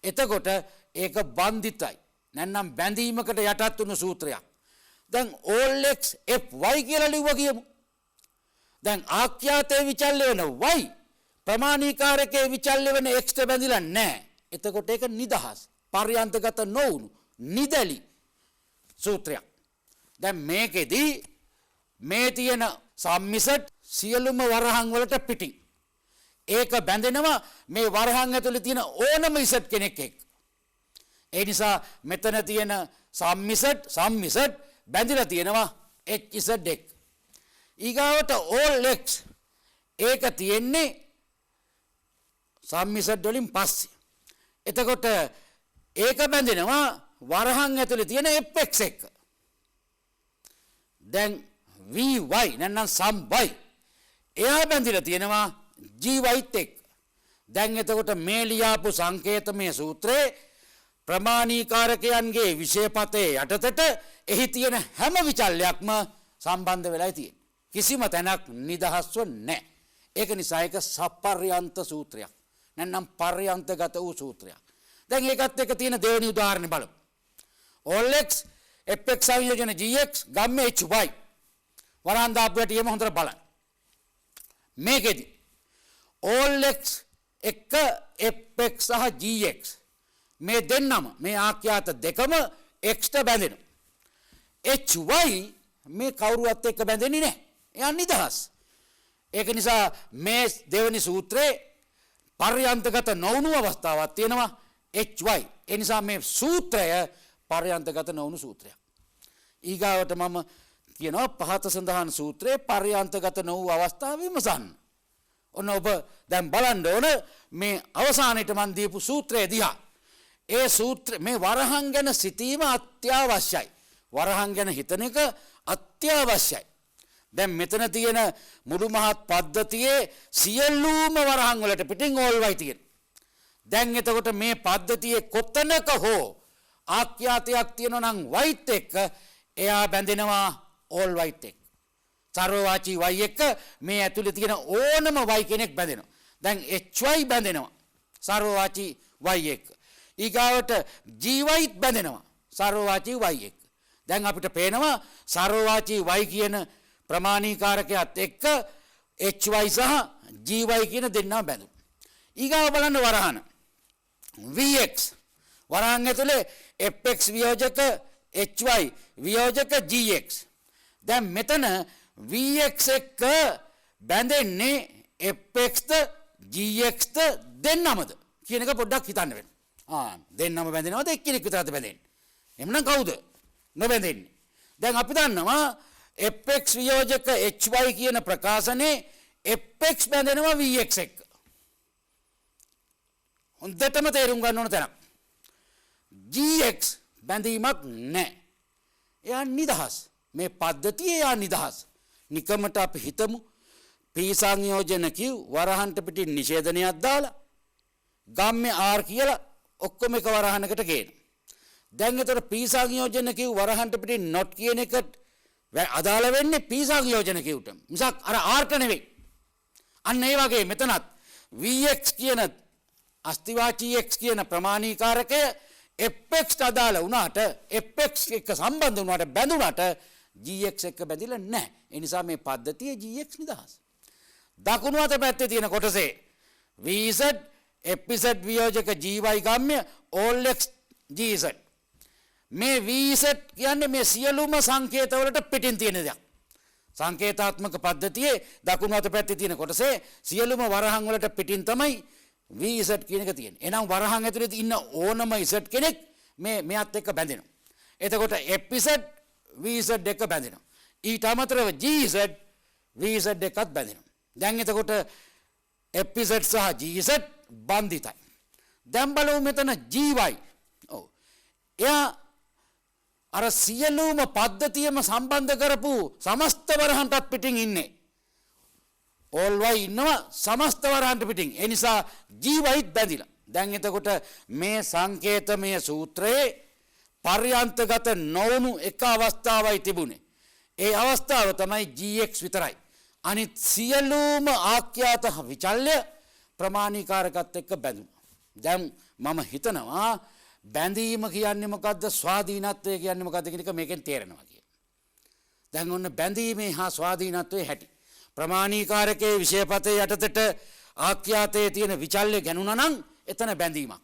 එතකොට ඒක බන්ධිතයි. නැත්නම් බැඳීමකට යටත් වුණු සූත්‍රයක්. දැන් all x fy කියලා ලිව්වා කියමු. දැන් ආඛ්‍යාතයේ විචල්‍ය වෙන y ප්‍රමාණීකාරකයේ විචල්‍ය වෙන x ට බැඳිලා නැහැ. එතකොට ඒක නිදහස් පර්යන්තගත නොවුණු නිදලි සූත්‍රයක්. දැන් මේකෙදී මේ තියෙන සම්මිසට් සියලුම වරහන් වලට පිටින් ඒක බැඳෙනවා මේ වරහන් ඇතුලේ තියෙන ඕනම ඉසට් කෙනෙක් එක්ක. ඒ නිසා මෙතන තියෙන සම්මිසට් බැඳිලා තියෙනවා hz එක. ඊගාවට all x ඒක තියෙන්නේ සම්මිසට් වලින් පස්සේ. එතකොට ඒක බැඳෙනවා වරහන් ඇතුලේ තියෙන fx එක. දැන් vy නැත්නම් සම් y එයා බැඳිලා තියෙනවා gyත් එක්ක. දැන් එතකොට මේ ලියාපු සංකේතමය සූත්‍රයේ ප්‍රමාණීකාරකයන්ගේ විශේෂපතේ යටතට එහි තියෙන හැම විචල්යක්ම සම්බන්ධ වෙලායි තියෙන්නේ. කිසිම තැනක් නිදහස්ව නැහැ. ඒක නිසා ඒක සප්පර්යන්ත සූත්‍රයක්. නැත්නම් පර්යන්තගත වූ සූත්‍රයක්. දැන් ඒකත් එක්ක තියෙන දෙවෙනි උදාහරණය බලමු. all x fx සංයෝජන gx ගම්මේ hy වරහන් දාපු හැටිම හොඳට බලන්න. මේකෙදි all x එක fx සහ gx මේ දෙන්නම මේ ආඛ්‍යාත දෙකම x ට බැඳෙනවා. hy මේ කවුරුවත් එක්ක බැඳෙන්නේ නැහැ. එයා නිදහස්. ඒක නිසා මේ දෙවෙනි සූත්‍රයේ පර්යන්තගත නොවුණු අවස්ථාවක් තියෙනවා hy. ඒ නිසා මේ සූත්‍රය පර්යාන්තගත නොවුණු සූත්‍රයක්. ඊගාවට මම කියනවා පහත සඳහන් සූත්‍රයේ පර්යාන්තගත නොවූ අවස්ථාව විමසන්න. ඔන්න ඔබ දැන් බලන්න ඕන මේ අවසානයේට මන් දීපු සූත්‍රය දිහා. ඒ සූත්‍ර මේ වරහන් ගැන සිතීම අත්‍යවශ්‍යයි. වරහන් ගැන හිතන එක අත්‍යවශ්‍යයි. දැන් මෙතන තියෙන මුළු මහත් පද්ධතියේ සියලුම වරහන් වලට පිටින් ඕල්වයි තියෙන. දැන් එතකොට මේ පද්ධතියේ කොතනක හෝ ආඛ්‍යාතයක් තියෙනවා නම් වයිට් එක්ක එයා බැඳෙනවා ඕල් වයිට් එක්ක. සර්වවාචී වයි එක්ක මේ ඇතුලේ තියෙන ඕනම වයි කෙනෙක් බැඳෙනවා. දැන් HY බැඳෙනවා සර්වවාචී වයි එක්ක. ඊගාවට GY බැඳෙනවා සර්වවාචී වයි එක්ක. දැන් අපිට පේනවා සර්වවාචී වයි කියන ප්‍රමාණීකාරකයත් එක්ක HY සහ GY කියන දෙන්නා බැඳුණා. ඊගාව බලන්න වරහන VX වරහන් ඇතුලේ FX වියෝජක HY වියෝජක GX. දැන් මෙතන VX එක්ක බැඳෙන්නේ FXද GXද දෙන්නමද කියන එක පොඩ්ඩක් හිතන්න වෙනවා. දෙන්නම බැඳෙනවද එක්කෙනෙක් විතරද බැඳෙන්නේ? එහෙනම් කවුද නොබැඳෙන්නේ? දැන් අපි දන්නවා FX වියෝජක HY කියන ප්‍රකාශනේ FX බැඳෙනවා VX එක්ක. හොඳටම තේරුම් ගන්න ඕන තැනක්. GX බැඳීමක් නැහැ. එයා නිදහස්. මේ පද්ධතියේ එයා නිදහස්. නිකමට අපි හිතමු P සංයෝජන Q වරහන්ට පිටින් නිෂේධනයක් දාලා ගම්මේ R කියලා ඔක්කොම එක වරහනකට ගේන. දැන් එතන P සංයෝජන Q වරහන්ට පිටින් not කියන එකට අදාළ වෙන්නේ P සංයෝජන Qට. මිසක් අර Rට නෙවෙයි. අන්න ඒ වගේ මෙතනත් VX කියන අස්තිවාචී X කියන ප්‍රමාණීකාරකය FX අදාළ වුණාට FX එක්ක සම්බන්ධ වුණාට බැඳුණාට GX එක්ක බැඳිලා නැහැ. ඒ නිසා මේ පද්ධතියේ GX නිදහස්. දකුණු අත පැත්තේ තියෙන කොටසේ VZ FZ වියෝජක GY ගම්ම්‍ය all X GZ. මේ VZ කියන්නේ මේ සියලුම සංකේත වලට පිටින් තියෙන දෙයක්. සංකේතාත්මක පද්ධතියේ දකුණු අත පැත්තේ තියෙන කොටසේ සියලුම වරහන් වලට පිටින් තමයි VZ කියන එක තියෙන්නේ. එහෙනම් වරහන් ඇතුලේ ඉන්න ඕනම Z කෙනෙක් මෙයත් එක්ක බැඳෙනවා. එතකොට FZ VZ එක්ක බැඳෙනවා. ඊට අමතරව GZ VZ එක්කත් බැඳෙනවා. දැන් එතකොට FZ සහ GZ බන්ධිතයි. දැන් බලමු මෙතන GY. ඔව්. එයා අර සියලුම පද්ධතියම සම්බන්ධ කරපු සමස්ත වරහන්ටත් පිටින් ඉන්නේ. all y ඉන්නවා සමස්ත වරහන්ට පිටින්. ඒ නිසා GYත් බැඳිලා. දැන් එතකොට මේ සංකේතමය සූත්‍රයේ පර්යන්තගත නොවුණු එක අවස්ථාවයි තිබුණේ. ඒ අවස්ථාව තමයි GX විතරයි. අනිත් සියලුම ආඛ්‍යාත විචල්්‍ය ප්‍රමාණීකාරකත් එක්ක බැඳුණා. දැන් මම හිතනවා බැඳීම කියන්නේ මොකද්ද ස්වාධීනත්වය කියන්නේ මොකද්ද කියන එක මේකෙන් තේරෙනවා කියලා. දැන් ඔන්න බැඳීමේ හා ස්වාධීනත්වයේ හැටි. ප්‍රමාණීකාරකයේ විෂයපතේ යටතට ආඛ්‍යාතයේ තියෙන විචල්්‍ය ගැනුණා නම් එතන බැඳීමක්.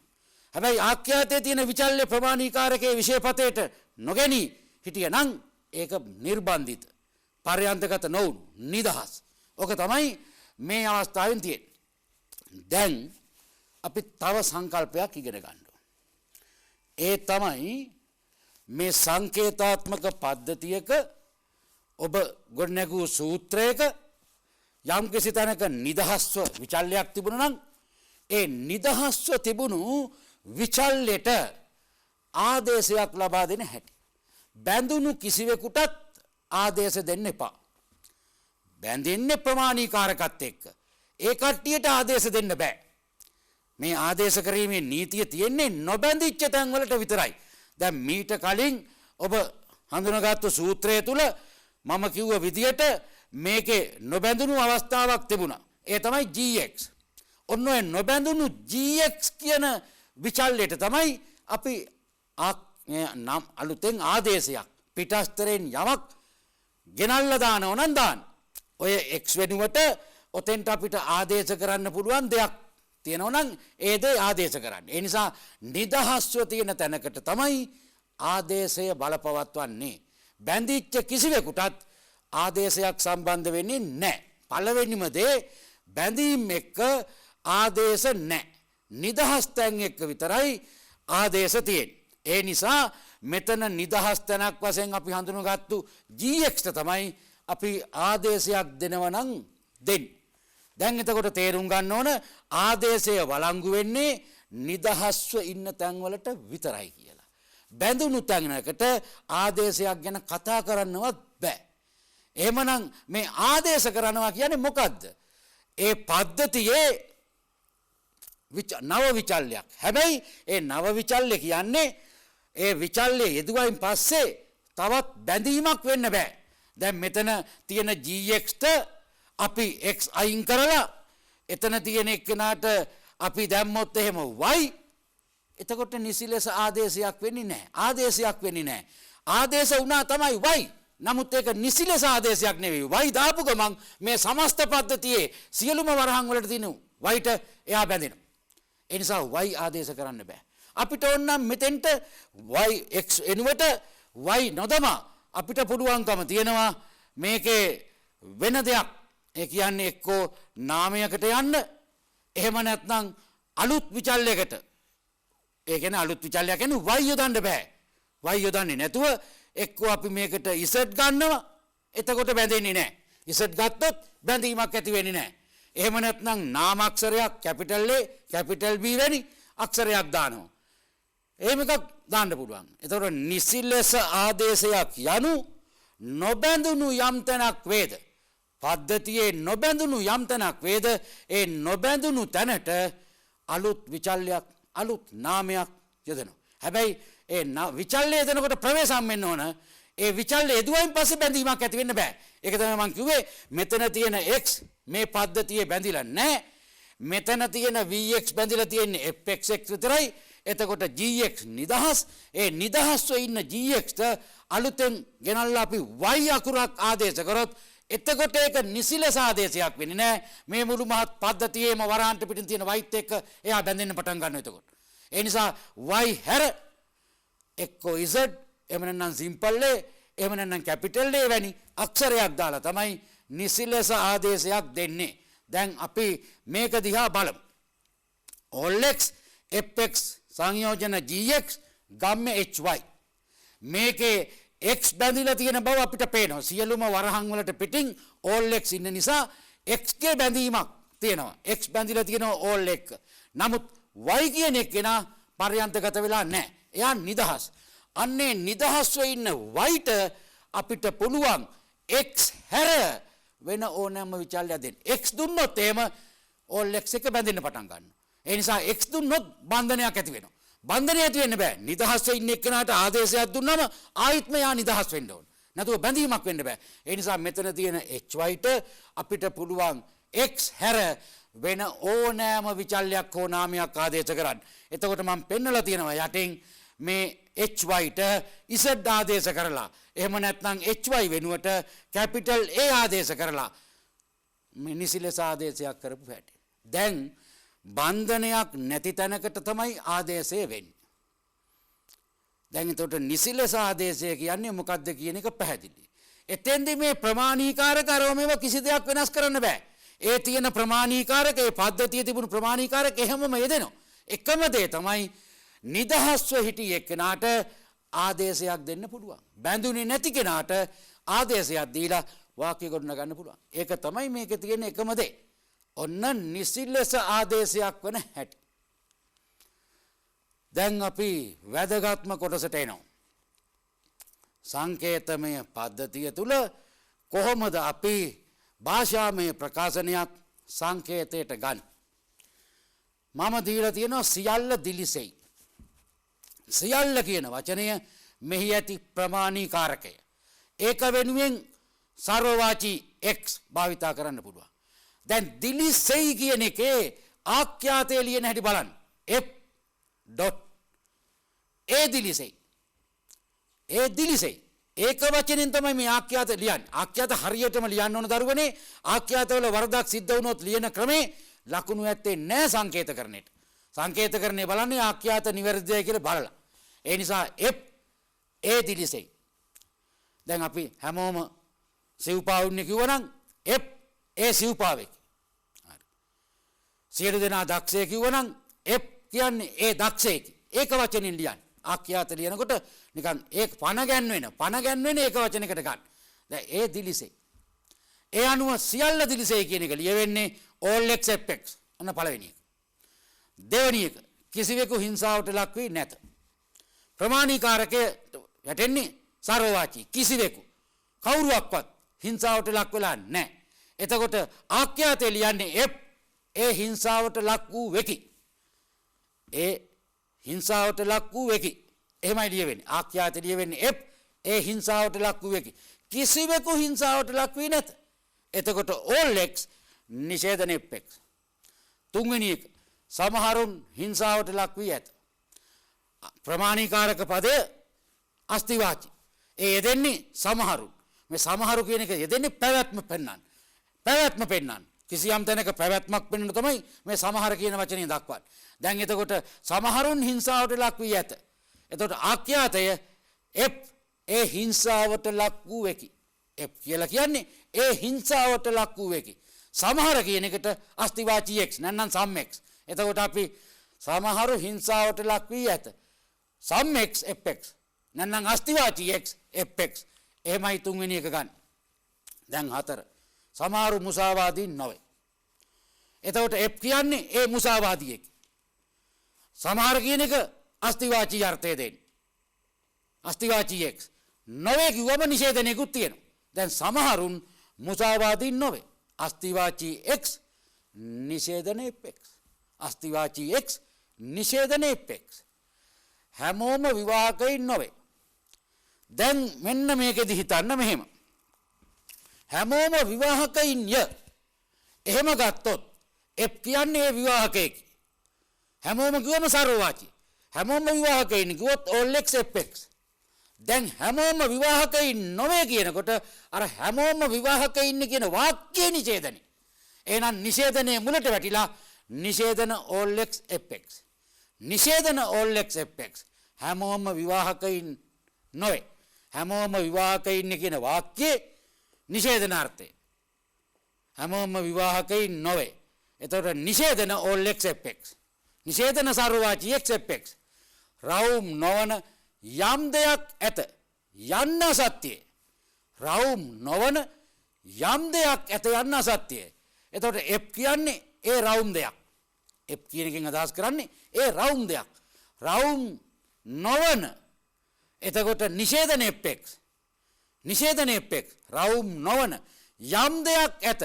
හැබැයි ආඛ්‍යාතයේ තියෙන විචල්්‍ය ප්‍රමාණීකාරකයේ විෂයපතේට නොගැනී හිටිය නම් ඒක නිර්බන්ධිත. පර්යන්තගත නොවුණු නිදහස්. ඔක තමයි මේ අවස්ථාවෙන් තියෙන්නේ. දැන් අපි තව සංකල්පයක් ඉගෙන ගන්න ඕන. ඒ තමයි මේ සංකේතාත්මක පද්ධතියක ඔබ ගොඩනැගූ සූත්‍රයක යම් කිසි තැනක නිදහස්ව විචල්්‍යයක් තිබුණා නම් ඒ නිදහස්ව තිබුණු විචල්්‍යයට ආදේශයක් ලබා දෙන හැටි. බැඳුණු කිසිවෙකුටත් ආදේශ දෙන්න එපා. බැඳෙන්නේ ප්‍රමාණීකාරකත් එක්ක. ඒ කට්ටියට ආදේශ දෙන්න බෑ. මේ ආදේශ කිරීමේ නීතිය තියෙන්නේ නොබැඳිච්ච තැන්වලට විතරයි. දැන් මීට කලින් ඔබ හඳුනාගත්තු සූත්‍රය තුල මම කිව්ව විදියට මේකේ නොබැඳුණු අවස්ථාවක් තිබුණා. ඒ තමයි GX. ඔන්න ඔය නොබැඳුණු GX කියන විචල්්‍යයට තමයි අපි නම් අලුතෙන් ආදේශයක් පිටස්තරෙන් යමක් ගෙනල්ලා දානව නම් දාන්න. ඔය X වෙනුවට ඔතෙන්ට අපිට ආදේශ කරන්න පුළුවන් දෙයක් තියෙනවා නම් ඒ දේ ආදේශ කරන්න. ඒ නිසා නිදහස්ව තියෙන තැනකට තමයි ආදේශය බලපවත්වන්නේ. බැඳිච්ච කිසිවෙකුටත් ආදේශයක් සම්බන්ධ වෙන්නේ නැහැ. පළවෙනිම දේ බැඳීම් එක්ක ආදේශ නැහැ. නිදහස් තැන් එක්ක විතරයි ආදේශ තියෙන්නේ. ඒ නිසා මෙතන නිදහස් තැනක් වශයෙන් අපි හඳුනගත්තු GX තමයි අපි ආදේශයක් දෙනව නම් දෙන්න. දැන් එතකොට තේරුම් ගන්න ඕන ආදේශය වළංගු වෙන්නේ නිදහස්ව ඉන්න තැන්වලට විතරයි කියලා. බැඳුණු තැනකට ආදේශයක් ගැන කතා කරන්නවත් බෑ. එහෙමනම් මේ ආදේශ කරනවා කියන්නේ මොකද්ද? ඒ පද්ධතියේ නව විචල්‍යයක්. හැබැයි ඒ නව විචල්‍ය කියන්නේ ඒ විචල්‍ය යෙදුවයින් පස්සේ තවත් බැඳීමක් වෙන්න බෑ. දැන් මෙතන තියෙන GX-ට අපි X අයින් කරලා එතන තියෙන එක්කෙනාට අපි දැම්මොත් එහෙම Y එතකොට නිසි ලෙස ආදේශයක් වෙන්නේ නැහැ. ආදේශයක් වෙන්නේ නැහැ. ආදේශ වුණා තමයි Y. නමුත් ඒක නිසි ලෙස ආදේශයක් නෙවෙයි. Y දාපු ගමන් මේ සමස්ත පද්ධතියේ සියලුම වරහන් වලට තියෙන Yට එයා බැඳෙනවා. ඒ නිසා Y ආදේශ කරන්න බෑ. අපිට ඕනනම් මෙතෙන්ට Y X එනුවට Y නොදමා අපිට පුළුවන්කම තියෙනවා මේකේ වෙන දෙයක්. ඒ කියන්නේ එක්කෝ නාමයකට යන්න එහෙම නැත්නම් අලුත් විචල්යකට. ඒ කියන්නේ අලුත් විචල්යක් කියන්නේ Y යොදන්න බෑ. Y යොදන්නේ නැතුව එක්කෝ අපි මේකට Z ගන්නවා. එතකොට බැඳෙන්නේ නැහැ. Z ගත්තොත් බැඳීමක් ඇති වෙන්නේ නැහැ. එහෙම නැත්නම් නාමාක්ෂරයක් කැපිටල් A කැපිටල් B වැනි අක්ෂරයක් දානවා. එහෙම එකක් දාන්න පුළුවන්. එතකොට නිසි ලෙස ආදේශයක් යනු නොබැඳුණු යම් තැනක් වේද. පද්ධතියේ නොබැඳුණු යම් තැනක් වේද. ඒ නොබැඳුණු තැනට අලුත් විචල්‍යයක් අලුත් නාමයක් යොදනවා. හැබැයි ඒ විචල්‍ය යොදනකොට ප්‍රවේශම් වෙන්න ඕන. ඒ විචල්‍ය යෙදුවයින් පස්සේ බැඳීමක් ඇති වෙන්න බෑ. ඒක තමයි මම කිව්වේ මෙතන තියෙන X මේ පද්ධතියේ බැඳිලා නැහැ. මෙතන තියෙන VX බැඳිලා තියෙන්නේ FXX විතරයි. එතකොට GX නිදහස්. ඒ නිදහස්ව ඉන්න GX-ට අලුතෙන් ගෙනල්ලා අපි Y අකුරක් ආදේශ කරොත් එතකොට ඒක නිසි ලෙස ආදේශයක් වෙන්නේ නැහැ. මේ මුළු මහත් පද්ධතියේම වරහන්ට පිටින් තියෙන Yත් එක්ක එයා බැඳෙන්න පටන් ගන්නවා එතකොට. ඒ නිසා Y හැර එක්කෝ Z එහෙම නැත්නම් සිම්පල් A එහෙම නැත්නම් කැපිටල් A වැනි අක්ෂරයක් දාලා තමයි නිසි ලෙස ආදේශයක් දෙන්නේ. දැන් අපි මේක දිහා බලමු. all x fx සංයෝජන gx ගම්ම hy මේකේ x බැඳිලා තියෙන බව අපිට පේනවා. සියලුම වරහන් වලට පිටින් all x ඉන්න නිසා x ගේ බැඳීමක් තියෙනවා. x බැඳිලා තියෙනවා all එක. නමුත් y කියන එකේනා පර්යන්තගත වෙලා නැහැ. එයා නිදහස්. අන්නේ නිදහස්ව ඉන්න y-ට අපිට පුළුවන් x හැර වෙන ඕනෑම විචල්‍යයක් දෙන්න. x දුන්නොත් එහෙම all x එක බැඳෙන්න පටන් ගන්නවා. ඒ නිසා x දුන්නොත් බන්ධනයක් ඇති වෙනවා. බන්ධනය ඇති වෙන්න බෑ. නිදහස්ව ඉන්න එක්කනට ආදේශයක් දුන්නම ආයිත්ම යා නිදහස් වෙන්න ඕන. නැතුව බැඳීමක් වෙන්න බෑ. ඒ නිසා මෙතන තියෙන hy-ට අපිට පුළුවන් x හැර වෙන ඕනෑම විචල්‍යයක් හෝ නාමයක් ආදේශ කරන්න. එතකොට මම පෙන්නලා තියෙනවා යටින් මේ hy-ට z ආදේශ කරලා එහෙම නැත්නම් hy වෙනුවට කැපිටල් A ආදේශ කරලා මේ නිසි ලෙස ආදේශයක් කරපු හැටි. දැන් බන්ධනයක් නැති තැනකට තමයි ආදේශය වෙන්නේ. දැන් එතකොට නිසි ලෙස ආදේශය කියන්නේ මොකක්ද කියන එක පැහැදිලි. එතෙන්දී මේ ප්‍රමාණීකාරක අරමේව කිසි දෙයක් වෙනස් කරන්න බෑ. ඒ තියෙන ප්‍රමාණීකාරක ඒ පද්ධතියේ තිබුණු ප්‍රමාණීකාරක එහෙමම යෙදෙනවා. එකම දේ තමයි නිදහස්ව හිටිය එක්කෙනාට ආදේශයක් දෙන්න පුළුවන්. බැඳුනේ නැති කෙනාට ආදේශයක් දීලා වාක්‍ය ගොඩනගා ගන්න පුළුවන්. ඒක තමයි මේකේ තියෙන එකම දේ. ඔන්න නිසි ලෙස ආදේශයක් වන හැටි. දැන් අපි වැදගත්ම කොටසට එනවා. සංකේතමය පද්ධතිය තුල කොහොමද අපි භාෂාමය ප්‍රකාශනයක් සංකේතයට ගන්න? මම දීලා තියෙනවා සියල්ල දිලිසෙයි. සියල්ල කියන වචනය මෙහි ඇති ප්‍රමාණීකාරකය. ඒක වෙනුවෙන් සර්වවාචී x භාවිතා කරන්න පුළුවන්. දැන් දිලිසෙයි කියන එකේ ආඛ්‍යාතය ලියන හැටි බලන්න. f dot a දිලිසෙයි. ඒ දිලිසෙයි. ඒක වචනෙන් තමයි මේ ආඛ්‍යාත ලියන්නේ. ආඛ්‍යාත හරියටම ලියන්න ඕන දරුවනේ. ආඛ්‍යාතවල වරදක් සිද්ධ වුණොත් ලියන ක්‍රමේ ලකුණු ඇත්තේ නැහැ සංකේතකරණයට. සංකේතකරණය බලන්නේ ආඛ්‍යාත නිවැරදිද කියලා බලලා. ඒ නිසා f a දිලිසෙයි. දැන් අපි හැමෝම සිව්පාවුන්නේ කිව්වනම් f a සිව්පාවෙක්. හරි. සියලු දෙනා දක්ෂය කිව්වනම් f කියන්නේ a දක්ෂයෙක්. ඒක වචනෙන් ලියන්න. ආඛ්‍යාත ලියනකොට නිකන් ඒක පණ ගැන්වෙන ඒක වචනයකට ගන්න. දැන් ඒ දිලිසේ. ඒ අනුව සියල්ල දිලිසේ කියන එක ලියවෙන්නේ all x fx අන්න පළවෙනි එක. දෙවෙනි එක කිසිවෙකු හිංසාවට ලක් වී නැත. ප්‍රමාණීකාරකයට වැටෙන්නේ සර්වවාචී කිසිවෙකු කවුරුවක්වත් හිංසාවට ලක් වෙලා නැහැ. එතකොට ආඛ්‍යාතේ ලියන්නේ f ඒ හිංසාවට ලක් වූ වෙකි. ඒ හිංසාවට ලක් වූ වෙකි. එහෙමයි ලියවෙන්නේ. ආඛ්‍යාතේ ලියවෙන්නේ f ඒ හිංසාවට ලක් වූ වෙකි. කිසිවෙකු හිංසාවට ලක් වී නැත. එතකොට all x නිෂේධන fx. තුන්වෙනි එක සමහරුන් හිංසාවට ලක් වී ඇත. ප්‍රමාණීකාරක පදය අස්තිවාචී. ඒ යෙදෙන්නේ සමහරුන්. මේ සමහරු කියන එක යෙදෙන්නේ පැවැත්ම පෙන්වන්න. පැවැත්ම පෙන්වන්න. කිසියම් තැනක පැවැත්මක් පෙන්වන්න තමයි මේ සමහර කියන වචනේ දක්වන්නේ. දැන් එතකොට සමහරුන් හිංසාවට ලක් වී ඇත. එතකොට ආඛ්‍යාතය f ඒ හිංසාවට ලක් වූ වෙකි. f කියලා කියන්නේ ඒ හිංසාවට ලක් වූ වෙකි. සමහර කියන එකට අස්තිවාචී x නැත්නම් සම් x. එතකොට අපි සමහරු හිංසාවට ලක් වී ඇත. සම් x fx නැත්නම් අස්තිවාචී x fx. එහෙමයි තුන්වෙනි එක ගන්න. දැන් හතර සමහරු මුසාවාදීන් නොවේ. එතකොට f කියන්නේ ඒ මුසාවාදියෙක්. සමහර කියන එක අස්තිවාචී අර්ථය දෙන්නේ. අස්තිවාචී x නොවේ කිව්වම නිෂේධනයකුත් තියෙනවා. දැන් සමහරුන් මුසාවාදීන් නොවේ. අස්තිවාචී x නිෂේධන fx. අස්තිවාචී x නිෂේධන fx. හැමෝම විවාහකයින් නොවේ. දැන් මෙන්න මේකෙදි හිතන්න මෙහෙම. හැමෝම විවාහකයින් ය. එහෙම ගත්තොත් f කියන්නේ ඒ විවාහකයෙක්. හැමෝම කිව්වම සර්වවාචී. හැමෝම විවාහකයින් කිව්වොත් all x fx. දැන් හැමෝම විවාහකයින් නොවේ කියනකොට අර හැමෝම විවාහකයින් කියන වාක්‍ය නිෂේධනේ. එහෙනම් නිෂේධනයේ මුලට වැටිලා නිෂේධන all x fx. නිෂේධන all x fx. හැමෝම විවාහකයින් නොවේ. හැමෝම විවාහකයින් කියන වාක්‍යයේ නිෂේධනාර්ථය. හැමෝම විවාහකයින් නොවේ. එතකොට නිෂේධන all x fx. නිෂේධන සර්වවාචී x fx. රවුම් නොවන යම් දෙයක් ඇත යන්න සත්‍යය. රවුම් නොවන යම් දෙයක් ඇත යන්න සත්‍යය. එතකොට f කියන්නේ ඒ රවුම් දෙයක්. f කියන එකෙන් අදහස් කරන්නේ ඒ රවුම් දෙයක්. රවුම් නොවන එතකොට නිෂේධන fx. නිෂේධන fx රවුම් නොවන යම් දෙයක් ඇත.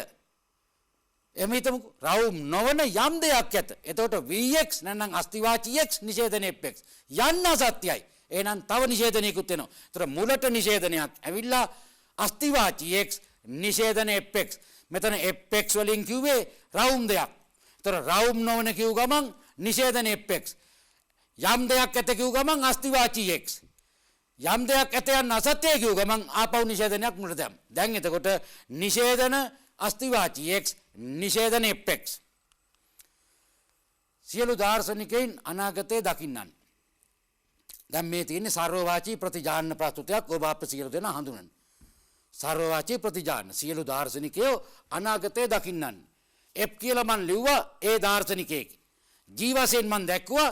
එමෙ හිතමුකෝ රවුම් නොවන යම් දෙයක් ඇත. එතකොට vx නැත්නම් අස්තිවාචී x නිෂේධන fx යන්න සත්‍යයි. එහෙනම් තව නිෂේධනයකුත් වෙනවා. ඒතර මුලට නිෂේධනයක් ඇවිල්ලා අස්තිවාචී x නිෂේධන fx. මෙතන fx වලින් කිව්වේ රවුම් දෙයක්. ඒතර රවුම් නොවන කිව් ගමන් නිෂේධන fx. යම් දෙයක් ඇත කිව් ගමන් අස්තිවාචී x. යම් දෙයක් ඇත යන අසත්‍යය කිව් ගමන් ආපහු නිෂේධනයක් මුලට දැම්ම. දැන් එතකොට නිෂේධන අස්තිවාචී x නිෂේධන fx. සියලු දාර්ශනිකයින් අනාගතය දකින්නන්. දැන් මේ තියෙන්නේ සර්වවාචී ප්‍රතිජාන ප්‍රස්තුතයක්. ඔබ අප සියලු දෙනා හඳුනන සර්වවාචී ප්‍රතිජාන. සියලු දාර්ශනිකයෝ අනාගතය දකින්නන්. f කියලා මන් ලිව්වා ඒ දාර්ශනිකයෙක්. g වශයෙන් මන් දැක්කුවා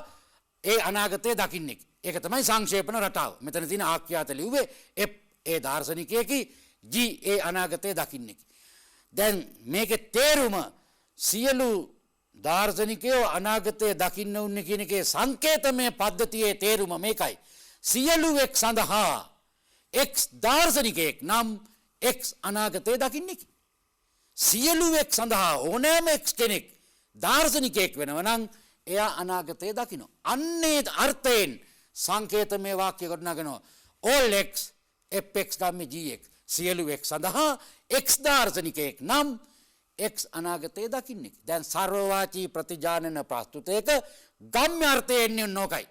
ඒ අනාගතය දකින්නේ. ඒක තමයි සංක්ෂේපන රටාව. මෙතන තියෙන ආඛ්‍යාත ලිව්වේ f ඒ දාර්ශනිකයෙකි, g ඒ අනාගතය දකින්නේ. දැන් මේකේ තේරුම සියලු දාර්ශනිකයෝ අනාගතය දකින්න උන්නේ කියන එකේ සංකේතමය පද්ධතියේ තේරුම මේකයි. සියලු එක් සඳහා එක් දාර්ශනිකයෙක් නම් එක් අනාගතය දකින්නේ. සියලු එක් සඳහා ඕනෑම එක් කෙනෙක් දාර්ශනිකයෙක් වෙනවා නම් එයා අනාගතය දකිනවා. අන්නේ අර්ථයෙන් සංකේතමය වාක්‍ය ගොඩනගනවා. all x fx ගම්මේ gx. සියලු එක් සඳහා එක් දාර්ශනිකයෙක් නම් x අනාගතය දකින්නේ. දැන් සර්වවාචී ප්‍රතිජානන ප්‍රස්තුතයක ගම්‍ය අර්ථය එන්නේ නොකයි.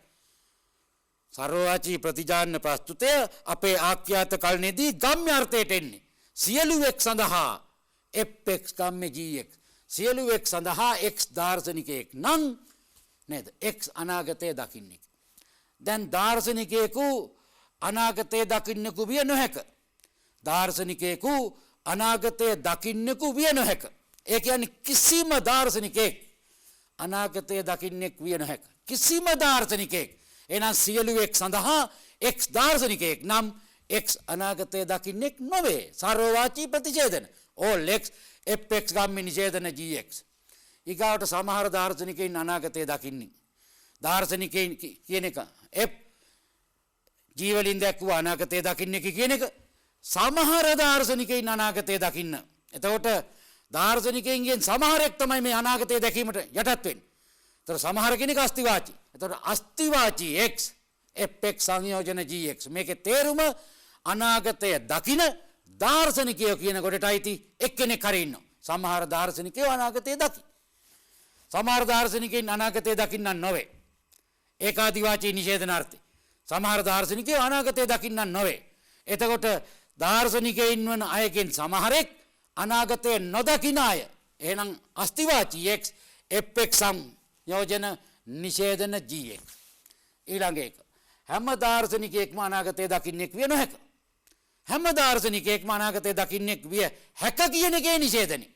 සර්වවාචී ප්‍රතිජානන ප්‍රස්තුතය අපේ ආඛ්‍යාත කල්නේදී ගම්‍ය අර්ථයට එන්නේ. සියලු එක් සඳහා fx ගම්මේ gx. සියලු එක් සඳහා x දාර්ශනිකයෙක් නම් නේද x අනාගතය දකින්නේ. දැන් දාර්ශනිකයෙකු අනාගතය දකින්නෙකු විය නොහැක. දාර්ශනිකයෙකු අනාගතය දකින්නෙකු විය නොහැක. ඒ කියන්නේ කිසිම දාර්ශනිකයෙක් අනාගතය දකින්නෙක් විය නොහැක. කිසිම දාර්ශනිකයෙක්. එහෙනම් සියලු x සඳහා x දාර්ශනිකයෙක් නම් x අනාගතයේ දකින්නෙක් නොවේ. සර්වවාචී ප්‍රතිඡේදන. all x fx ගම්මේ නිෂේධන gx. ඊගාවට සමහර දාර්ශනිකයින් අනාගතයේ දකින්නේ. දාර්ශනිකයින් කියන එක f g වලින් දැක්වුව අනාගතයේ දකින්නේ කියන එක. සමහර දාර්ශනිකයින් අනාගතයේ දකින්න. එතකොට දාර්ශනිකයින්ගෙන් සමහරෙක් තමයි මේ අනාගතයේ දැකීමට යටත් වෙන්නේ. ඒතර සමහර කෙනෙක් අස්තිවාචී. ඒතර අස්තිවාචී x fx සංයෝජන gx. මේකේ තේරුම අනාගතය දකින දාර්ශනිකයෝ කියන කොටට අයිති එක්කෙනෙක් හරි ඉන්නවා. සමහර දාර්ශනිකයෝ අනාගතය දකි. සමහර දාර්ශනිකයින් අනාගතය දකින්නන් නොවේ. ඒකාදිවාචී නිෂේධනාර්ථය. සමහර දාර්ශනිකයෝ අනාගතය දකින්නන් නොවේ. එතකොට දාර්ශනිකයින් වන අයගෙන් සමහරෙක් අනාගතය නොදකින අය. එහෙනම් අස්තිවාචී x fx සංයෝජන නිෂේධන gx. ඊළඟ එක. හැම දාර්ශනිකයෙක්ම අනාගතය දකින්නෙක් විය නොහැක. හැම දාර්ශනිකයෙක්ම අනාගතය දකින්නෙක් විය හැක කියන එකේ නිෂේධනයි.